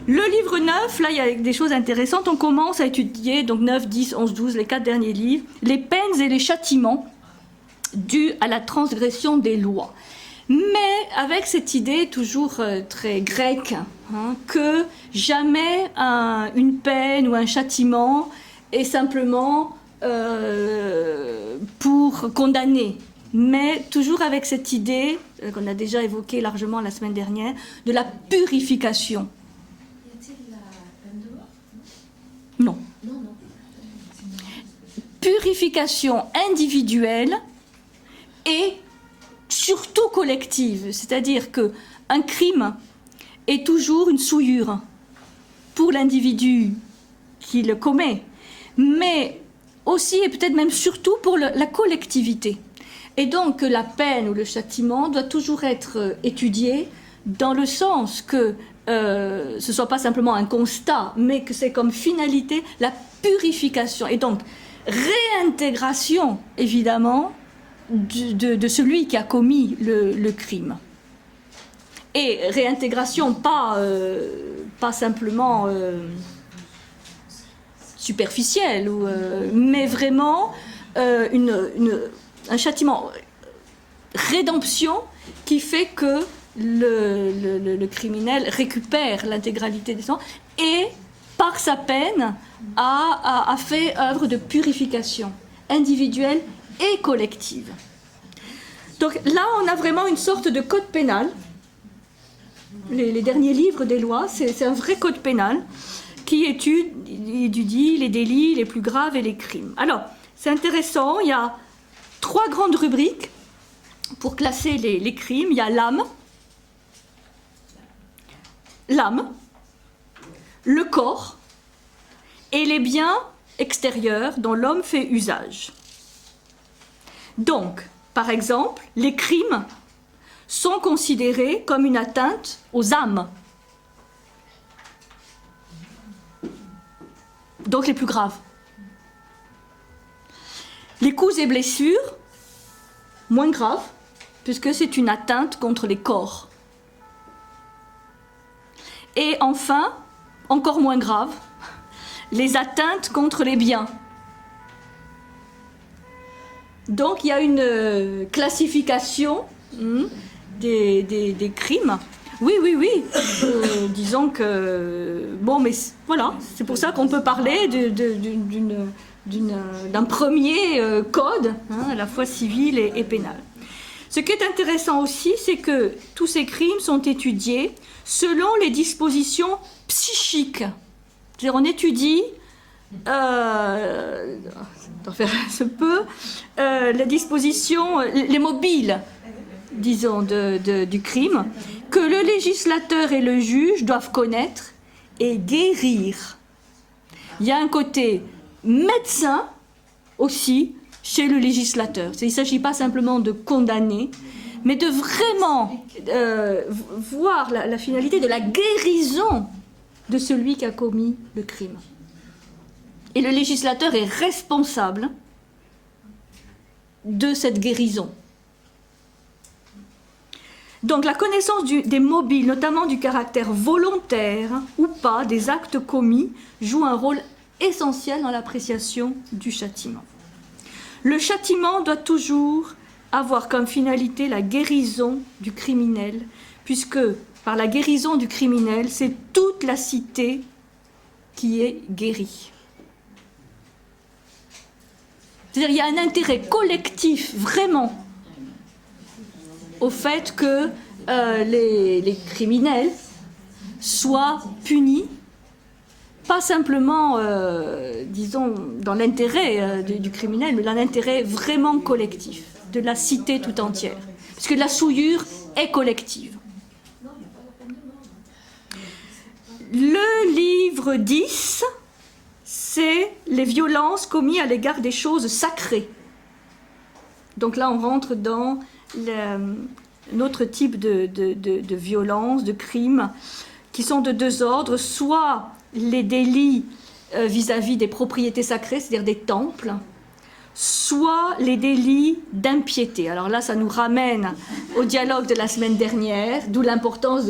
Le livre 9, là il y a des choses intéressantes, on commence à étudier, donc 9, 10, 11, 12, les 4 derniers livres, les peines et les châtiments dus à la transgression des lois. Mais avec cette idée toujours très grecque, que jamais une peine ou un châtiment est simplement pour condamner, mais toujours avec cette idée qu'on a déjà évoquée largement la semaine dernière, de la purification. Y a-t-il la peine de mort? Non. Non, non. Purification individuelle et surtout collective, c'est-à-dire qu'un crime est toujours une souillure pour l'individu qui le commet, mais aussi et peut-être même surtout pour la collectivité. Et donc la peine ou le châtiment doit toujours être étudié dans le sens que ce ne soit pas simplement un constat, mais que c'est comme finalité la purification. Et donc réintégration, évidemment, de celui qui a commis le crime. Et réintégration, pas simplement superficielle, mais vraiment un châtiment, rédemption qui fait que le criminel récupère l'intégralité des sangs et, par sa peine, a fait œuvre de purification individuelle et collective. Donc là, on a vraiment une sorte de code pénal. Les derniers livres des lois, c'est un vrai code pénal qui étudie les délits les plus graves et les crimes. Alors, c'est intéressant, il y a 3 grandes rubriques pour classer les crimes. Il y a l'âme, le corps et les biens extérieurs dont l'homme fait usage. Donc, par exemple, les crimes sont considérés comme une atteinte aux âmes. Donc les plus graves. Les coups et blessures, moins graves, puisque c'est une atteinte contre les corps. Et enfin, encore moins grave, les atteintes contre les biens. Donc il y a une classification des crimes. Oui. Disons que... Bon, mais voilà, c'est pour ça qu'on peut parler d'un premier code, à la fois civil et pénal. Ce qui est intéressant aussi, c'est que tous ces crimes sont étudiés selon les dispositions psychiques. C'est-à-dire, on étudie, d'en faire un peu, les dispositions, les mobiles, disons, du crime, que le législateur et le juge doivent connaître et guérir. Il y a un côté médecin aussi chez le législateur. Il ne s'agit pas simplement de condamner, mais de vraiment voir la finalité de la guérison de celui qui a commis le crime. Et le législateur est responsable de cette guérison. Donc la connaissance des mobiles, notamment du caractère volontaire ou pas des actes commis, joue un rôle essentiel dans l'appréciation du châtiment. Le châtiment doit toujours avoir comme finalité la guérison du criminel, puisque par la guérison du criminel, c'est toute la cité qui est guérie. C'est-à-dire qu'il y a un intérêt collectif, vraiment, au fait que les criminels soient punis, pas simplement, disons, dans l'intérêt du criminel, mais dans l'intérêt vraiment collectif, de la cité tout entière. Parce que la souillure est collective. Le livre 10, c'est les violences commises à l'égard des choses sacrées. Donc là, on rentre dans un autre type de violence, de crimes, qui sont de deux ordres, soit les délits vis-à-vis des propriétés sacrées, c'est-à-dire des temples, soit les délits d'impiété. Alors là, ça nous ramène au dialogue de la semaine dernière, d'où l'importance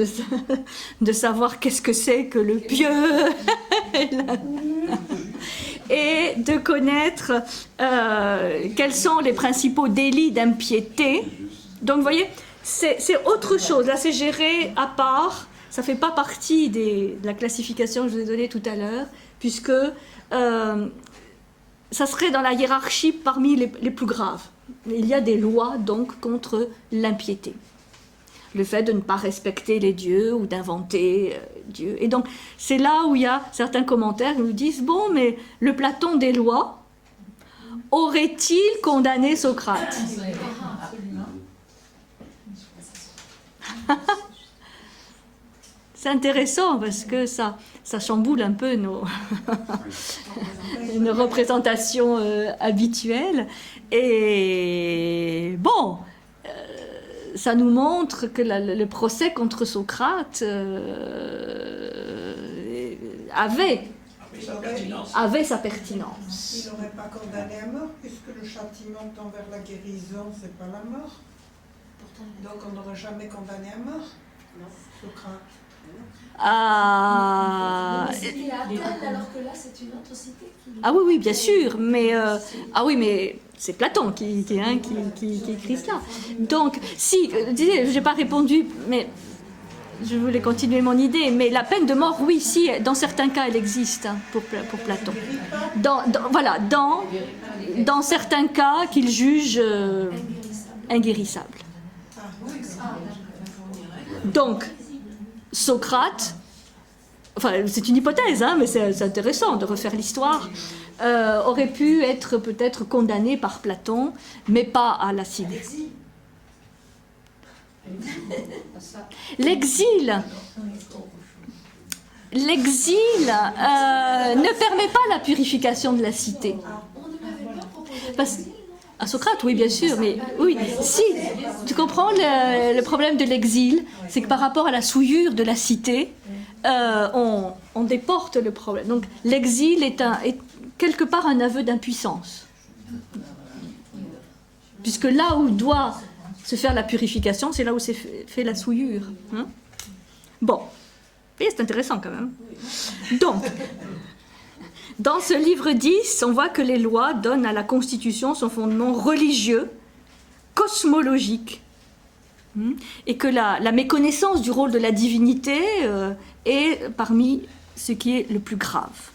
de savoir qu'est-ce que c'est que le pieux et de connaître quels sont les principaux délits d'impiété. Donc, vous voyez, c'est autre chose. Là, c'est géré à part. Ça ne fait pas partie de la classification que je vous ai donnée tout à l'heure, puisque ça serait dans la hiérarchie parmi les plus graves. Il y a des lois, donc, contre l'impiété. Le fait de ne pas respecter les dieux ou d'inventer Dieu. Et donc, c'est là où il y a certains commentaires qui nous disent « Bon, mais le Platon des lois, aurait-il condamné Socrate ?» C'est intéressant parce que ça chamboule un peu nos représentations habituelles. Et bon, ça nous montre que le procès contre Socrate avait sa pertinence. Il n'aurait pas condamné à mort, puisque le châtiment envers la guérison, c'est pas la mort. Donc on n'aurait jamais condamné à mort, Socrate. Ah, C'était à Athènes, alors que là, c'est une autre cité. Ah oui, bien sûr, mais c'est Platon qui écrit cela. Donc, si, je n'ai pas répondu, mais je voulais continuer mon idée, mais la peine de mort, oui, si, dans certains cas, elle existe pour Platon. Dans certains cas qu'il juge inguérissable. Donc, Socrate, enfin c'est une hypothèse, mais c'est intéressant de refaire l'histoire, aurait pu être peut-être condamné par Platon, mais pas à l'acide. L'exil ne permet pas la purification de la cité. À Socrate, oui, bien sûr, mais oui, si, tu comprends le problème de l'exil, c'est que par rapport à la souillure de la cité, on déporte le problème. Donc l'exil est quelque part un aveu d'impuissance. Puisque là où doit se faire la purification, c'est là où s'est fait la souillure. Bon. voyez, c'est intéressant quand même. Donc, dans ce livre 10, on voit que les lois donnent à la Constitution son fondement religieux, cosmologique, et que la méconnaissance du rôle de la divinité est parmi ce qui est le plus grave.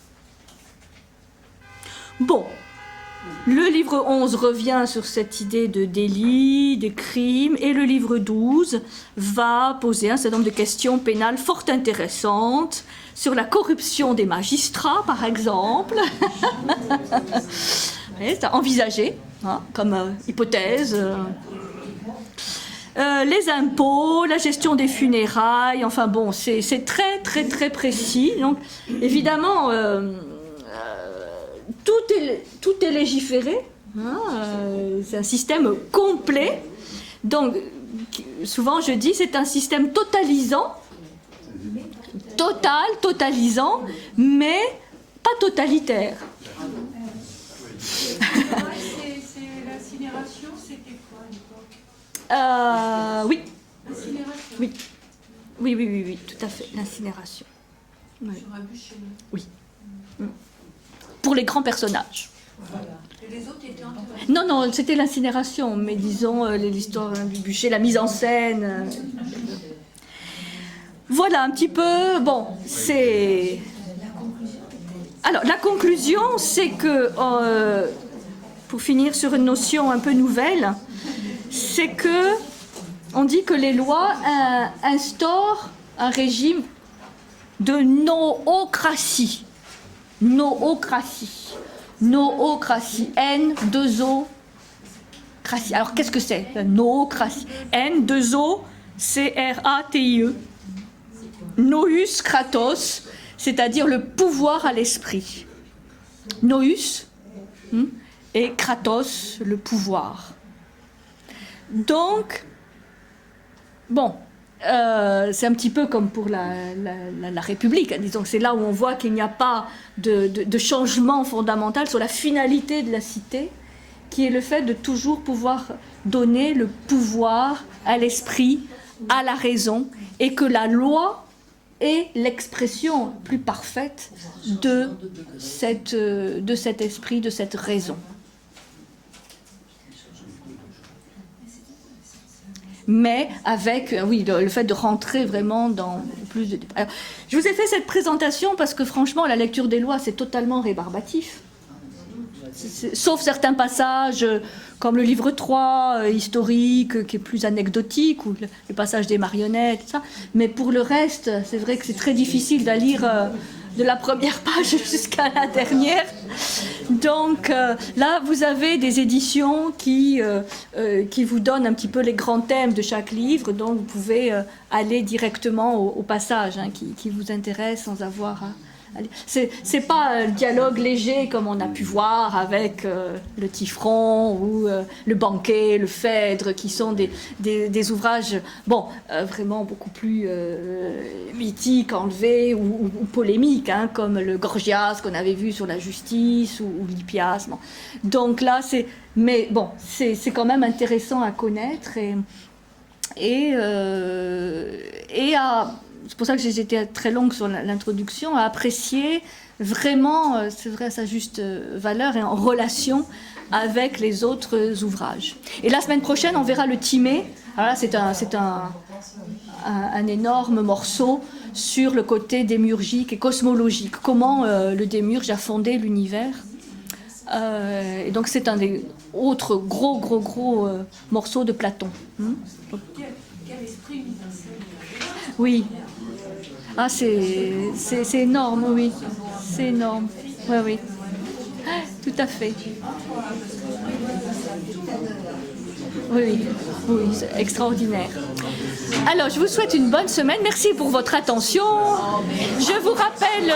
Bon, le livre 11 revient sur cette idée de délit, des crimes, et le livre 12 va poser un certain nombre de questions pénales fort intéressantes sur la corruption des magistrats, par exemple. C'est envisagé comme hypothèse. Les impôts, la gestion des funérailles, enfin bon, c'est très très très précis. Donc évidemment, tout est légiféré. C'est un système complet. Donc souvent je dis c'est un système totalisant, totalisant, mais pas totalitaire. C'est l'incinération, c'était quoi à l'époque? Oui. L'incinération. Oui, tout à fait, l'incinération. Oui. Sur un bûcher. Oui. Pour les grands personnages. Voilà. Et les autres étaient enterrés? Non, c'était l'incinération, mais disons l'histoire du bûcher, la mise en scène. Voilà un petit peu, bon, c'est... Alors, la conclusion, c'est que, pour finir sur une notion un peu nouvelle, c'est que on dit que les lois instaurent un régime de noocratie. Noocratie. Noocratie. N-2-O. Cratie. Alors, qu'est-ce que c'est? Noocratie. N-2-O-C-R-A-T-I-E. Nous kratos, c'est-à-dire le pouvoir à l'esprit. Nous et kratos, le pouvoir. Donc, bon, c'est un petit peu comme pour la République. Hein, disons que c'est là où on voit qu'il n'y a pas de changement fondamental sur la finalité de la cité, qui est le fait de toujours pouvoir donner le pouvoir à l'esprit, à la raison, et que la loi est l'expression plus parfaite de cet esprit, de cette raison. Mais avec, le fait de rentrer vraiment dans plus de détails. Je vous ai fait cette présentation parce que franchement, la lecture des lois, c'est totalement rébarbatif. Sauf certains passages, comme le livre 3, historique, qui est plus anecdotique, ou le passage des marionnettes, tout ça. Mais pour le reste, c'est vrai que c'est très difficile de lire de la première page jusqu'à la dernière. Donc là, vous avez des éditions qui vous donnent un petit peu les grands thèmes de chaque livre, donc vous pouvez aller directement au passage qui vous intéresse sans avoir à... C'est pas un dialogue léger comme on a pu voir avec le Tifron ou le Banquet, le Phèdre, qui sont des ouvrages vraiment beaucoup plus mythiques, enlevés ou polémiques, comme le Gorgias qu'on avait vu sur la à ou l'Hippias. Bon. Donc là, c'est quand même intéressant à connaître c'est pour ça que j'ai été très longue sur l'introduction, à apprécier vraiment, c'est vrai, à sa juste valeur et en relation avec les autres ouvrages. Et la semaine prochaine, on verra le Timée. Alors là, c'est un énorme morceau sur le côté démiurgique et cosmologique. Comment le démiurge a fondé l'univers. Et donc c'est un des autres gros morceaux de Platon. Quel esprit mise en scène. Oui. Ah, c'est énorme, oui. C'est énorme. Oui. Tout à fait. Oui, c'est extraordinaire. Alors, je vous souhaite une bonne semaine. Merci pour votre attention. Je vous rappelle...